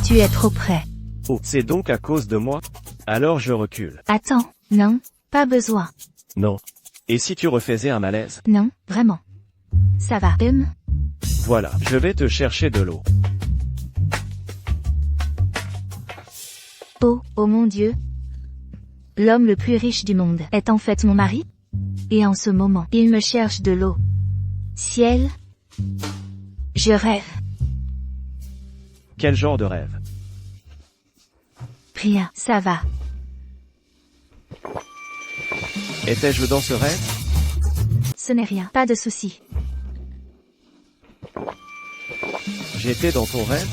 Tu es trop près. Oh, c'est donc à cause de moi? Alors je recule. Attends, non, pas besoin. Non. Et si tu refaisais un malaise? Non, vraiment. Ça va, Voilà, je vais te chercher de l'eau. Oh mon Dieu. L'homme le plus riche du monde est en fait mon mari? Et en ce moment, il me cherche de l'eau. Ciel. Je rêve. Quel genre de rêve? Rien, ça va. Étais-je dans ce rêve? Ce n'est rien, pas de souci. J'étais dans ton rêve?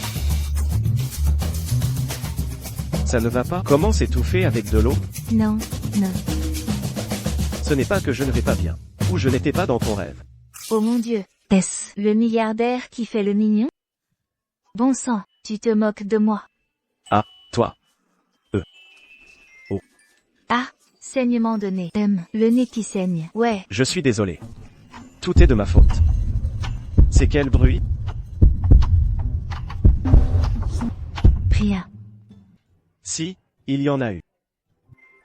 Ça ne va pas? Comment s'étouffer avec de l'eau? Non, non. Ce n'est pas que je ne vais pas bien. Ou je n'étais pas dans ton rêve. Oh mon Dieu. Est-ce le milliardaire qui fait le mignon? Bon sang, tu te moques de moi. Ah, toi. Oh. Ah, saignement de nez. Le nez qui saigne. Ouais. Je suis désolé. Tout est de ma faute. C'est quel bruit? Rien. Si, il y en a eu.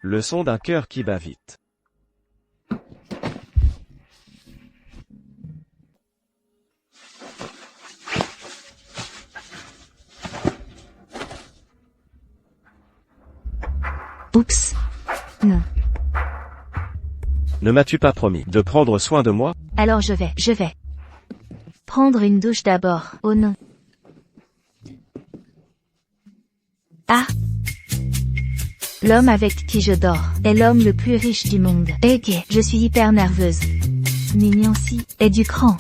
Le son d'un cœur qui bat vite. Oups. Non. Ne m'as-tu pas promis de prendre soin de moi? Alors je vais. Prendre une douche d'abord. Oh non. Ah. L'homme avec qui je dors est l'homme le plus riche du monde. Ok, je suis hyper nerveuse. Niancy est du cran.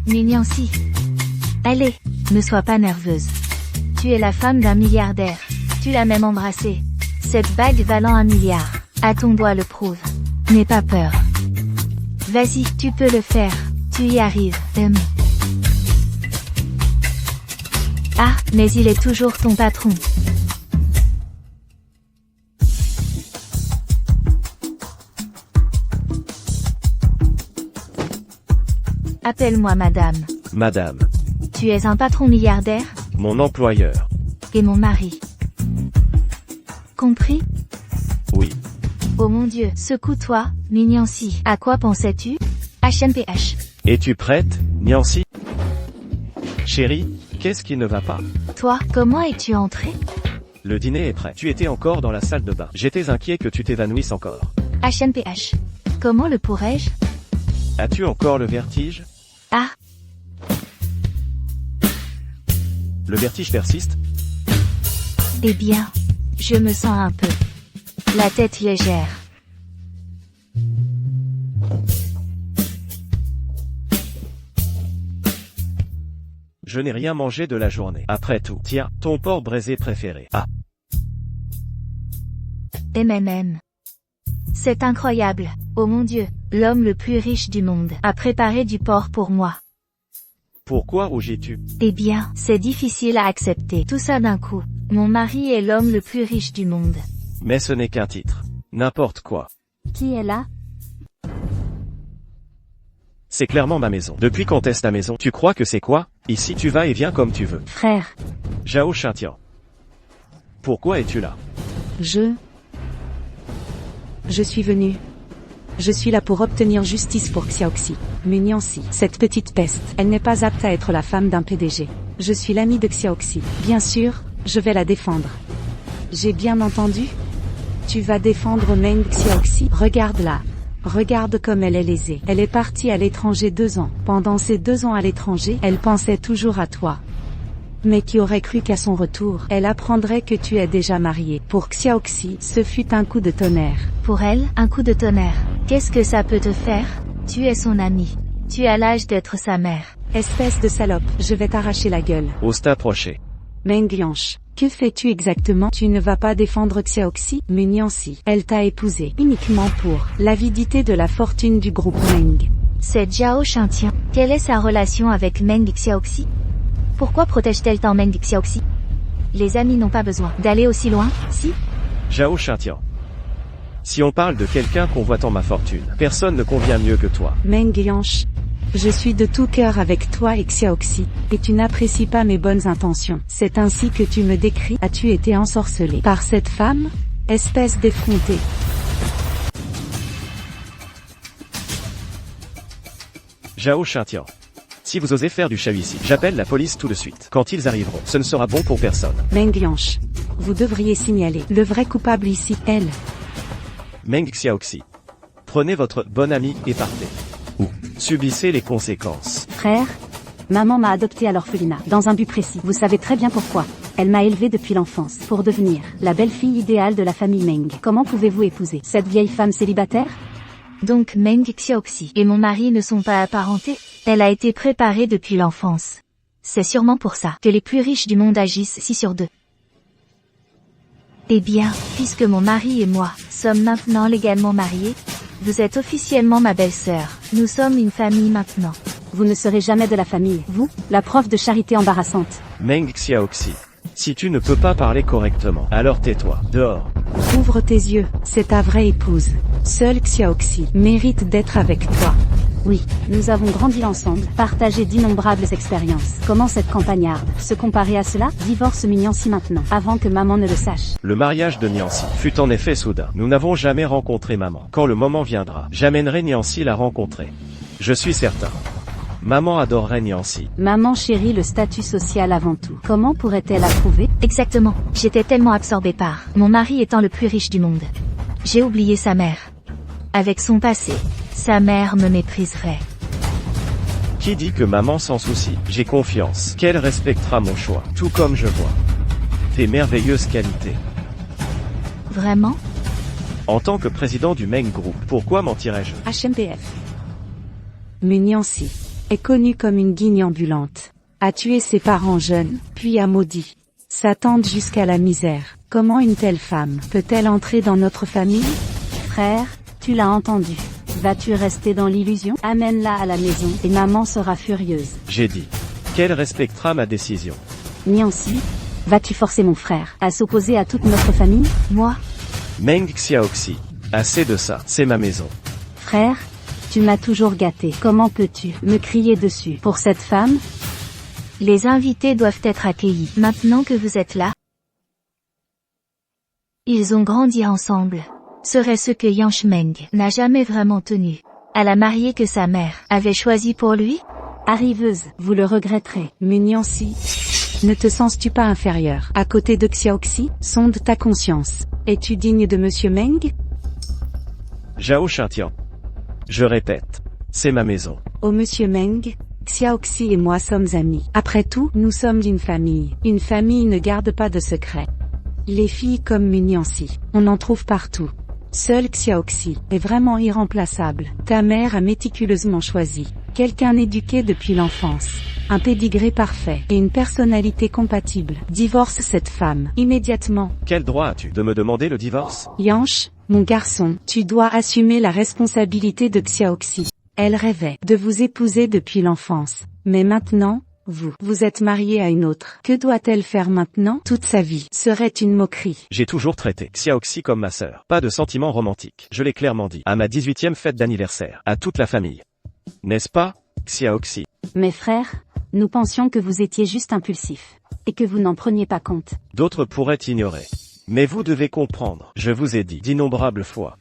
Niancy. Allez, ne sois pas nerveuse. Tu es la femme d'un milliardaire. Tu l'as même embrassé. Cette bague valant 1 milliard. À ton doigt le prouve. N'aie pas peur. Vas-y, tu peux le faire. Tu y arrives. Ah, mais il est toujours ton patron. Appelle-moi madame. Madame. Tu es un patron milliardaire? Mon employeur. Et mon mari. Compris? Oui. Oh mon Dieu, secoue-toi, Niancy. À quoi pensais-tu? HMPH. Es-tu prête, Niancy? Chérie, qu'est-ce qui ne va pas? Toi, comment es-tu entré? Le dîner est prêt. Tu étais encore dans la salle de bain. J'étais inquiet que tu t'évanouisses encore. HMPH. Comment le pourrais-je? As-tu encore le vertige? Ah, Le vertige persiste? eh bien, je me sens un peu la tête légère. Je n'ai rien mangé de la journée. Après tout, tiens, ton porc braisé préféré. Ah, MMM. C'est incroyable. Oh mon Dieu, l'homme le plus riche du monde a préparé du porc pour moi. pourquoi rougis-tu? Eh bien, c'est difficile à accepter. Tout ça d'un coup. Mon mari est l'homme le plus riche du monde. Mais ce n'est qu'un titre. N'importe quoi. Qui est là? C'est clairement ma maison. Depuis quand est-ce ta maison? Tu crois que c'est quoi? Ici tu vas et viens comme tu veux. Frère, Zhao Shintian. Pourquoi es-tu là? Je suis venu. Je suis là pour obtenir justice pour Xiaoxi. Munianci, cette petite peste. Elle n'est pas apte à être la femme d'un PDG. Je suis l'ami de Xiaoxi. Bien sûr, je vais la défendre. J'ai bien entendu? Tu vas défendre Meng Xiaoxi? Regarde-la. Regarde comme elle est lésée. Elle est partie à l'étranger 2 ans. Pendant ces 2 ans à l'étranger, elle pensait toujours à toi. Mais qui aurait cru qu'à son retour, elle apprendrait que tu es déjà marié. Pour Xiaoxi, ce fut un coup de tonnerre. Pour elle, un coup de tonnerre. Qu'est-ce que ça peut te faire? Tu es son amie. Tu as l'âge d'être sa mère. Espèce de salope, je vais t'arracher la gueule. Ose t'approcher. Meng Yanche, que fais-tu exactement? Tu ne vas pas défendre Xiaoxi? Munianci, elle t'a épousé uniquement pour l'avidité de la fortune du groupe Meng. C'est Zhao Shintian. Quelle est sa relation avec Meng Xiaoxi? Pourquoi protège-t-elle tant Meng Xiaoxi? Les amis n'ont pas besoin d'aller aussi loin, si? Zhao Shintian. Si on parle de quelqu'un convoitant ma fortune, personne ne convient mieux que toi. Meng Yanche, je suis de tout cœur avec toi et Xiaoxi, et tu n'apprécies pas mes bonnes intentions. C'est ainsi que tu me décris. As-tu été ensorcelé par cette femme? Espèce d'effronté. Zhao Shintian. Si vous osez faire du chat ici, j'appelle la police tout de suite. Quand ils arriveront, ce ne sera bon pour personne. Meng Yanche, vous devriez signaler le vrai coupable ici, elle. Meng Xiaoxi. Prenez votre bonne amie et partez. Ou subissez les conséquences. frère, maman m'a adopté à l'orphelinat, dans un but précis. Vous savez très bien pourquoi. Elle m'a élevée depuis l'enfance, pour devenir la belle-fille idéale de la famille Meng. Comment pouvez-vous épouser cette vieille femme célibataire? Donc Meng Xiaoxi et mon mari ne sont pas apparentés. Elle a été préparée depuis l'enfance. C'est sûrement pour ça que les plus riches du monde agissent 6 sur 2. Eh bien, puisque mon mari et moi sommes maintenant légalement mariés, vous êtes officiellement ma belle-sœur. Nous sommes une famille maintenant. Vous ne serez jamais de la famille, vous, la prof de charité embarrassante. Meng Xiaoxi. Si tu ne peux pas parler correctement, alors tais-toi. Dehors. Ouvre tes yeux, c'est ta vraie épouse. Seul Xiaoxi mérite d'être avec toi. Oui, nous avons grandi ensemble, partagé d'innombrables expériences. Comment cette campagnarde se comparer à cela? Divorce Munianci maintenant, avant que maman ne le sache. Le mariage de Niancy fut en effet soudain. Nous n'avons jamais rencontré maman. Quand le moment viendra, j'amènerai Niancy la rencontrer. Je suis certain. Maman adorerait Niancy. Maman chérit le statut social avant tout. Comment pourrait-elle approuver? Exactement. J'étais tellement absorbée par mon mari étant le plus riche du monde. J'ai oublié sa mère. Avec son passé, sa mère me mépriserait. Qui dit que maman s'en soucie? J'ai confiance qu'elle respectera mon choix, tout comme je vois tes merveilleuses qualités. Vraiment? En tant que président du Meng Group, pourquoi mentirais-je? HMPF. Munianci est connue comme une guigne ambulante. A tué ses parents jeunes, puis a maudit sa tante jusqu'à la misère. Comment une telle femme peut-elle entrer dans notre famille? Frère, tu l'as entendu. Vas-tu rester dans l'illusion? Amène-la à la maison et maman sera furieuse. J'ai dit qu'elle respectera ma décision. Niancy, vas-tu forcer mon frère à s'opposer à toute notre famille? Moi? Meng Xiaoxi. Assez de ça, c'est ma maison. Frère, tu m'as toujours gâté. Comment peux-tu me crier dessus pour cette femme? Les invités doivent être accueillis. Maintenant que vous êtes là, ils ont grandi ensemble. Serait ce que Yang Meng n'a jamais vraiment tenu à la mariée que sa mère avait choisie pour lui? Arriveuse, vous le regretterez. Munianci, ne te sens-tu pas inférieur? À côté de Xiaoxi, sonde ta conscience. Es-tu digne de Monsieur Meng? Zhao Shintian. Je répète. C'est ma maison. Oh monsieur Meng, Xiaoxi et moi sommes amis. Après tout, nous sommes une famille. Une famille ne garde pas de secrets. Les filles comme Muniancy, on en trouve partout. Seule Xiaoxi est vraiment irremplaçable. Ta mère a méticuleusement choisi quelqu'un éduqué depuis l'enfance, un pédigré parfait et une personnalité compatible. Divorce cette femme immédiatement. Quel droit as-tu de me demander le divorce? Yanch, mon garçon, tu dois assumer la responsabilité de Xiaoxi. Elle rêvait de vous épouser depuis l'enfance. Mais maintenant, vous êtes marié à une autre. Que doit-elle faire maintenant? Toute sa vie serait une moquerie. J'ai toujours traité Xiaoxi comme ma sœur. Pas de sentiments romantiques. Je l'ai clairement dit. À ma 18e fête d'anniversaire. À toute la famille. N'est-ce pas, Xiaoxi? Mes frères, nous pensions que vous étiez juste impulsif. Et que vous n'en preniez pas compte. D'autres pourraient ignorer. Mais vous devez comprendre. Je vous ai dit d'innombrables fois.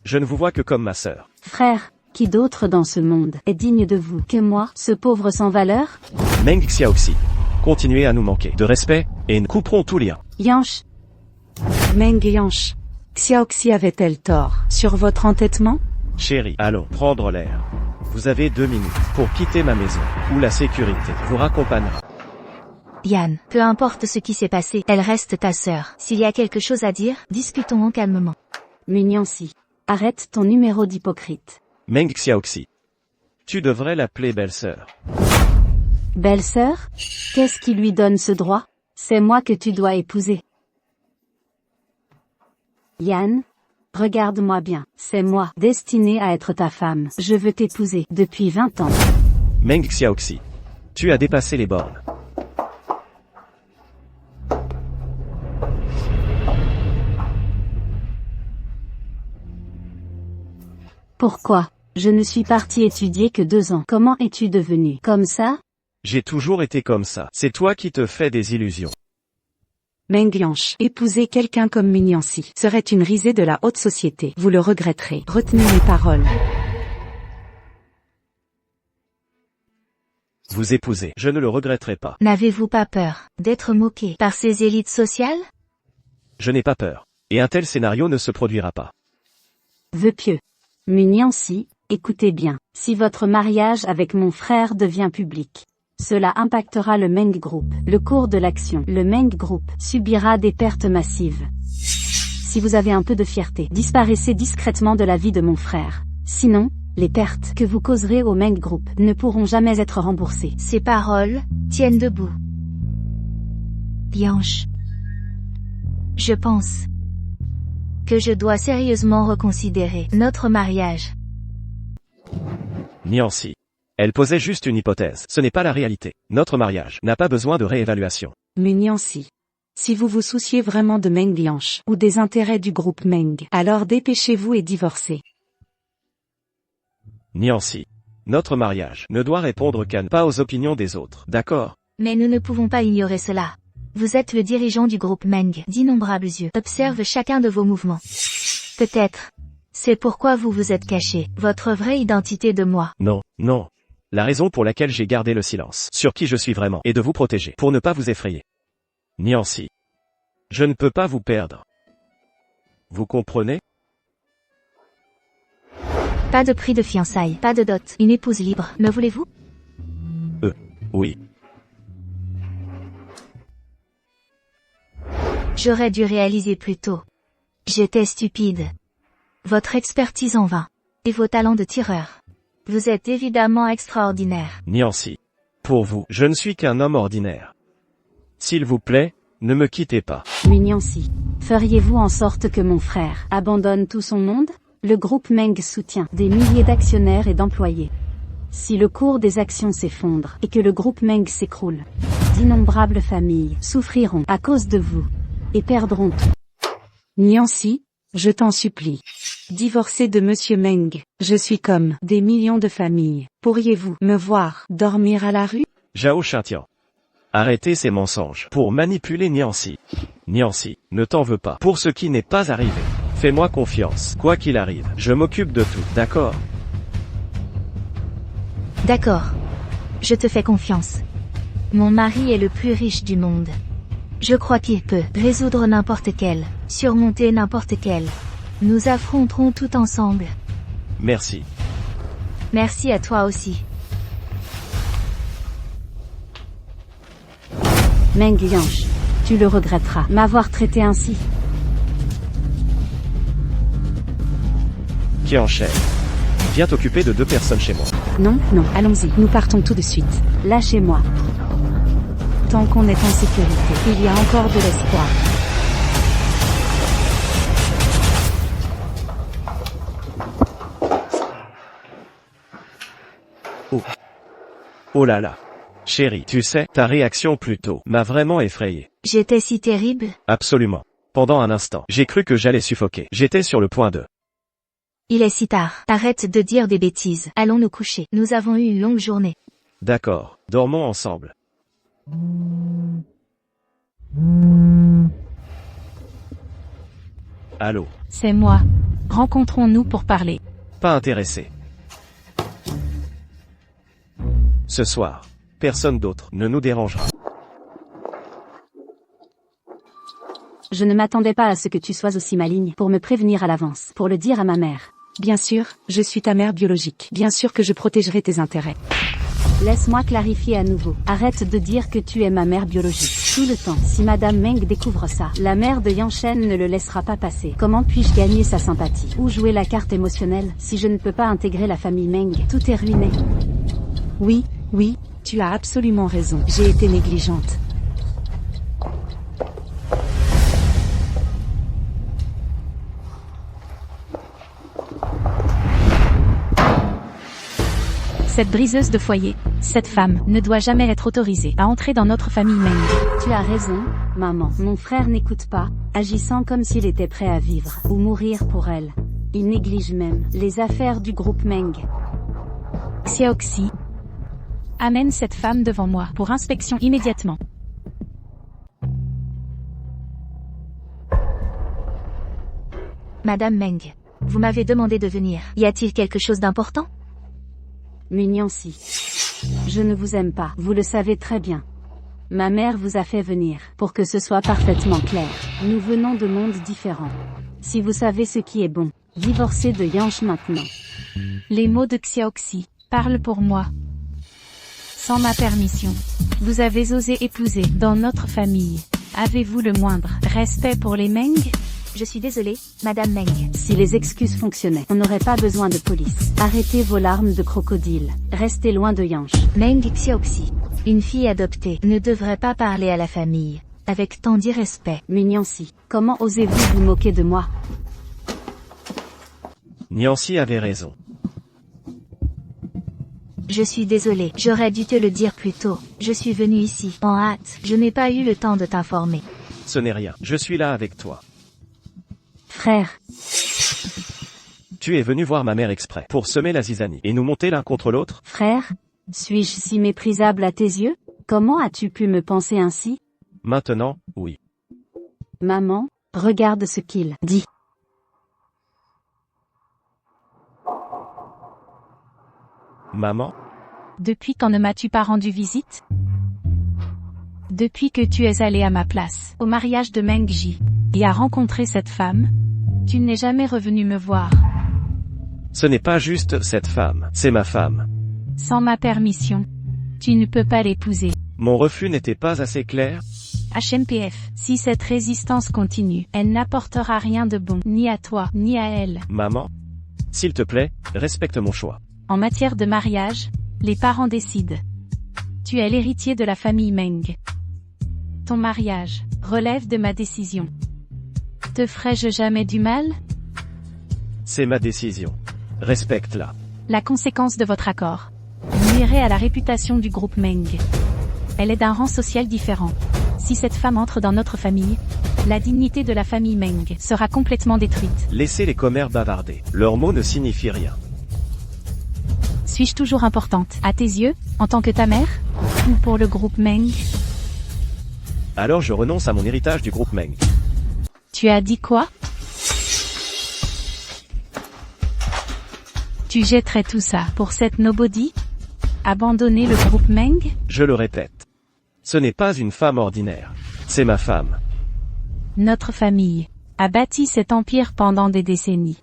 Je ne vous vois que comme ma sœur. Frère, qui d'autre dans ce monde est digne de vous que moi, ce pauvre sans valeur? Meng Xiaoxi. Continuez à nous manquer de respect, et nous couperons tout lien. Yanch. Meng Yanch. Xiaoxi avait-elle tort sur votre entêtement? Chérie, allons prendre l'air. Vous avez 2 minutes pour quitter ma maison, où la sécurité vous raccompagnera. Yan, peu importe ce qui s'est passé, elle reste ta sœur. S'il y a quelque chose à dire, discutons calmement. Muniancy. Arrête ton numéro d'hypocrite. Meng Xiaoxi. Tu devrais l'appeler belle-sœur. Belle-sœur? Qu'est-ce qui lui donne ce droit? C'est moi que tu dois épouser. Yan? Regarde-moi bien, c'est moi, destiné à être ta femme. Je veux t'épouser, depuis 20 ans. Meng Xiaoxi. Tu as dépassé les bornes. Pourquoi? Je ne suis parti étudier que 2 ans. Comment es-tu devenu comme ça? J'ai toujours été comme ça. C'est toi qui te fais des illusions. Meng Yanch, épouser quelqu'un comme Muniancy serait une risée de la haute société. Vous le regretterez. Retenez mes paroles. Vous épouser, je ne le regretterai pas. N'avez-vous pas peur d'être moqué par ces élites sociales? Je n'ai pas peur. Et un tel scénario ne se produira pas. Vœu pieux. Muniancy, écoutez bien, si votre mariage avec mon frère devient public, cela impactera le Meng Group. Le cours de l'action, le Meng Group subira des pertes massives. Si vous avez un peu de fierté, disparaissez discrètement de la vie de mon frère. Sinon, les pertes que vous causerez au Meng Group ne pourront jamais être remboursées. Ces paroles tiennent debout. Yanch. Je pense que je dois sérieusement reconsidérer notre mariage. Niancy. Elle posait juste une hypothèse. Ce n'est pas la réalité. Notre mariage n'a pas besoin de réévaluation. Muniancy. Si vous vous souciez vraiment de Meng Yanch ou des intérêts du groupe Meng, alors dépêchez-vous et divorcez. Niancy. Notre mariage ne doit répondre qu'à pas aux opinions des autres, d'accord? Mais nous ne pouvons pas ignorer cela. Vous êtes le dirigeant du groupe Meng. D'innombrables yeux observent chacun de vos mouvements. Peut-être. C'est pourquoi vous vous êtes caché votre vraie identité de moi. Non, non. La raison pour laquelle j'ai gardé le silence sur qui je suis vraiment est de vous protéger, pour ne pas vous effrayer. Niancy. Je ne peux pas vous perdre. Vous comprenez? Pas de prix de fiançailles, pas de dot, une épouse libre, me voulez-vous? Oui. J'aurais dû réaliser plus tôt. J'étais stupide. Votre expertise en vain. Et vos talents de tireur. Vous êtes évidemment extraordinaire. Niancy. Pour vous, je ne suis qu'un homme ordinaire. S'il vous plaît, ne me quittez pas. Muniancy. Feriez-vous en sorte que mon frère abandonne tout son monde? Le groupe Meng soutient des milliers d'actionnaires et d'employés. Si le cours des actions s'effondre et que le groupe Meng s'écroule, d'innombrables familles souffriront à cause de vous et perdront tout. Niancy, je t'en supplie. Divorcez de Monsieur Meng. Je suis comme des millions de familles. Pourriez-vous me voir dormir à la rue? Zhao Shintian. Arrêtez ces mensonges pour manipuler Niancy. Niancy, ne t'en veux pas pour ce qui n'est pas arrivé. Fais-moi confiance, quoi qu'il arrive. Je m'occupe de tout, d'accord? D'accord. Je te fais confiance. Mon mari est le plus riche du monde. Je crois qu'il peut résoudre n'importe quel, surmonter n'importe quel. Nous affronterons tout ensemble. Merci. Merci à toi aussi. Meng Yansh. Tu le regretteras, m'avoir traité ainsi. Qiancheng. Viens t'occuper de 2 personnes chez moi. Non, non, allons-y, nous partons tout de suite. Lâchez-moi. Tant qu'on est en sécurité, Il y a encore de l'espoir. Oh là là. Chérie, tu sais, ta réaction plus tôt m'a vraiment effrayé. J'étais si terrible. Absolument. Pendant un instant, j'ai cru que j'allais suffoquer. J'étais sur le point de... Il est si tard. Arrête de dire des bêtises. Allons nous coucher. Nous avons eu une longue journée. D'accord, dormons ensemble. Allô, C'est moi. Rencontrons-nous pour parler. pas intéressé. Ce soir, personne d'autre ne nous dérangera. Je ne m'attendais pas à ce que tu sois aussi maligne pour me prévenir à l'avance, pour le dire à ma mère. bien sûr, je suis ta mère biologique. Bien sûr que je protégerai tes intérêts. Laisse-moi clarifier à nouveau. Arrête de dire que tu es ma mère biologique. Tout le temps. Si Madame Meng découvre ça, la mère de Yanshen ne le laissera pas passer. Comment puis-je gagner sa sympathie? Ou jouer la carte émotionnelle? Si je ne peux pas intégrer la famille Meng, tout est ruiné. Oui, oui, tu as absolument raison. J'ai été négligente. Cette briseuse de foyer, cette femme, ne doit jamais être autorisée à entrer dans notre famille Meng. Tu as raison, maman. Mon frère n'écoute pas, agissant comme s'il était prêt à vivre ou mourir pour elle. Il néglige même les affaires du groupe Meng. Xiaoxi, amène cette femme devant moi pour inspection immédiatement. Madame Meng, vous m'avez demandé de venir. Y a-t-il quelque chose d'important? Minyansi. Je ne vous aime pas, vous le savez très bien. Ma mère vous a fait venir, pour que ce soit parfaitement clair. Nous venons de mondes différents. Si vous savez ce qui est bon, divorcez de Yansh maintenant. Les mots de Xiaoxi parlent pour moi. Sans ma permission, vous avez osé épouser dans notre famille. Avez-vous le moindre respect pour les Meng? Je suis désolée, Madame Meng. Si les excuses fonctionnaient, on n'aurait pas besoin de police. Arrêtez vos larmes de crocodile. Restez loin de Yansh. Meng Xiaoxi, une fille adoptée, ne devrait pas parler à la famille avec tant d'irrespect. Minyansi, comment osez-vous vous moquer de moi? Niancy avait raison. Je suis désolée, j'aurais dû te le dire plus tôt. Je suis venue ici, en hâte. Je n'ai pas eu le temps de t'informer. Ce n'est rien, je suis là avec toi. Frère. Tu es venu voir ma mère exprès pour semer la zizanie et nous monter l'un contre l'autre? Frère? Suis-je si méprisable à tes yeux? Comment as-tu pu me penser ainsi? Maintenant, oui. Maman, regarde ce qu'il dit. Maman? Depuis quand ne m'as-tu pas rendu visite? Depuis que tu es allé à ma place, au mariage de Meng Ji, et à rencontrer cette femme, tu n'es jamais revenu me voir. Ce n'est pas juste cette femme, c'est ma femme. Sans ma permission, tu ne peux pas l'épouser. Mon refus n'était pas assez clair? HMPF, si cette résistance continue, elle n'apportera rien de bon, ni à toi, ni à elle. Maman? S'il te plaît, respecte mon choix. En matière de mariage, les parents décident. Tu es l'héritier de la famille Meng. Ton mariage relève de ma décision. Te ferai-je jamais du mal? C'est ma décision. Respecte-la. La conséquence de votre accord nuirait à la réputation du groupe Meng. Elle est d'un rang social différent. Si cette femme entre dans notre famille, la dignité de la famille Meng sera complètement détruite. Laissez les commères bavarder. Leurs mots ne signifient rien. Suis-je toujours importante, à tes yeux, en tant que ta mère? Ou pour le groupe Meng? Alors je renonce à mon héritage du groupe Meng. Tu as dit quoi? Tu jetterais tout ça pour cette nobody? Abandonner le groupe Meng? Je le répète. Ce n'est pas une femme ordinaire. C'est ma femme. Notre famille a bâti cet empire pendant des décennies.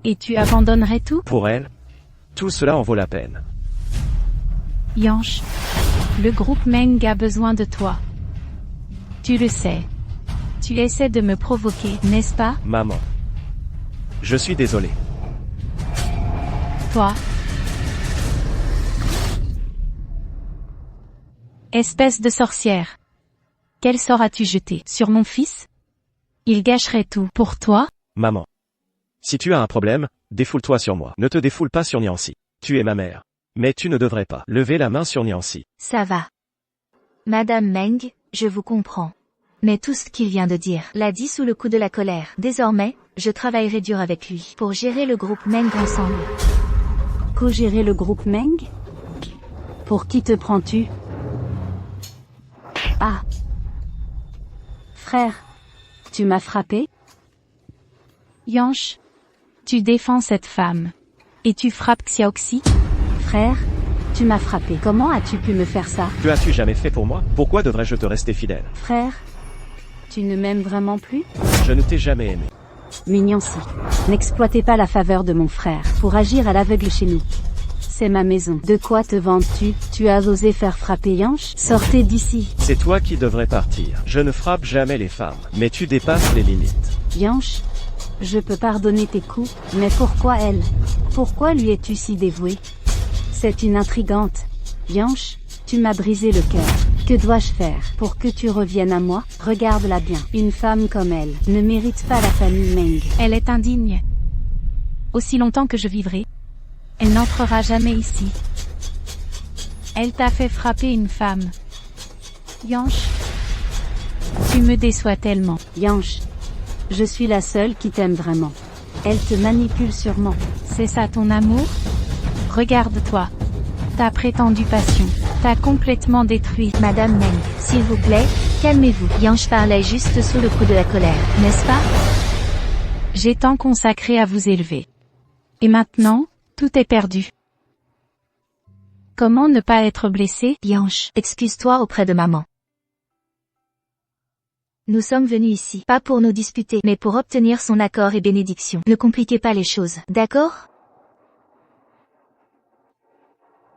Et tu abandonnerais tout? Pour elle? Tout cela en vaut la peine. Yanch, le groupe Meng a besoin de toi. Tu le sais. Tu essaies de me provoquer, n'est-ce pas? Maman. Je suis désolé. Toi. Espèce de sorcière. Quel sort as-tu jeté sur mon fils? Il gâcherait tout pour toi? Maman. Si tu as un problème, défoule-toi sur moi. Ne te défoule pas sur Niancy. Tu es ma mère. Mais tu ne devrais pas lever la main sur Niancy. Ça va. Madame Meng, je vous comprends. Mais tout ce qu'il vient de dire l'a dit sous le coup de la colère. Désormais, je travaillerai dur avec lui pour gérer le groupe Meng ensemble. Co-gérer le groupe Meng? Pour qui te prends-tu? Ah. Frère. Tu m'as frappé? Yanch, tu défends cette femme. Et tu frappes Xiaoxi? Frère. Tu m'as frappé. Comment as-tu pu me faire ça? Que as-tu jamais fait pour moi? Pourquoi devrais-je te rester fidèle? Frère. Tu ne m'aimes vraiment plus? Je ne t'ai jamais aimé. Niancy. N'exploitez pas la faveur de mon frère pour agir à l'aveugle chez nous. C'est ma maison. De quoi te vantes-tu? Tu as osé faire frapper Yanch? Sortez d'ici. C'est toi qui devrais partir. Je ne frappe jamais les femmes. Mais tu dépasses les limites. Yanch. Je peux pardonner tes coups, mais pourquoi elle? Pourquoi lui es-tu si dévoué? C'est une intrigante. Yanch, tu m'as brisé le cœur. Que dois-je faire pour que tu reviennes à moi? Regarde-la bien. Une femme comme elle ne mérite pas la famille Meng. Elle est indigne. Aussi longtemps que je vivrai, elle n'entrera jamais ici. Elle t'a fait frapper une femme. Yanch, tu me déçois tellement. Yanch, je suis la seule qui t'aime vraiment. Elle te manipule sûrement. C'est ça ton amour? Regarde-toi. Ta prétendue passion t'a complètement détruit. Madame Meng, s'il vous plaît, calmez-vous. Yanch parlait juste sous le coup de la colère, n'est-ce pas? J'ai tant consacré à vous élever. Et maintenant, tout est perdu. Comment ne pas être blessé? Yanch, excuse-toi auprès de maman. Nous sommes venus ici, pas pour nous disputer, mais pour obtenir son accord et bénédiction. Ne compliquez pas les choses, d'accord?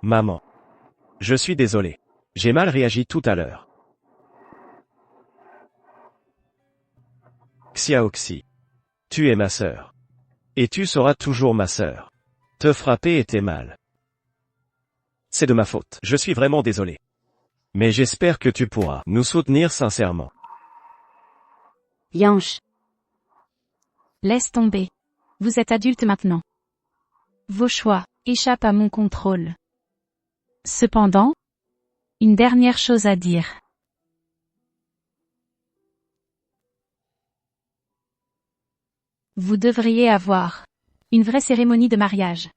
Maman. Je suis désolé. J'ai mal réagi tout à l'heure. Xiaoxi. Tu es ma sœur. Et tu seras toujours ma sœur. Te frapper était mal. C'est de ma faute. Je suis vraiment désolé. Mais j'espère que tu pourras nous soutenir sincèrement. Yanch. Laisse tomber. Vous êtes adulte maintenant. Vos choix échappent à mon contrôle. Cependant, une dernière chose à dire. Vous devriez avoir une vraie cérémonie de mariage.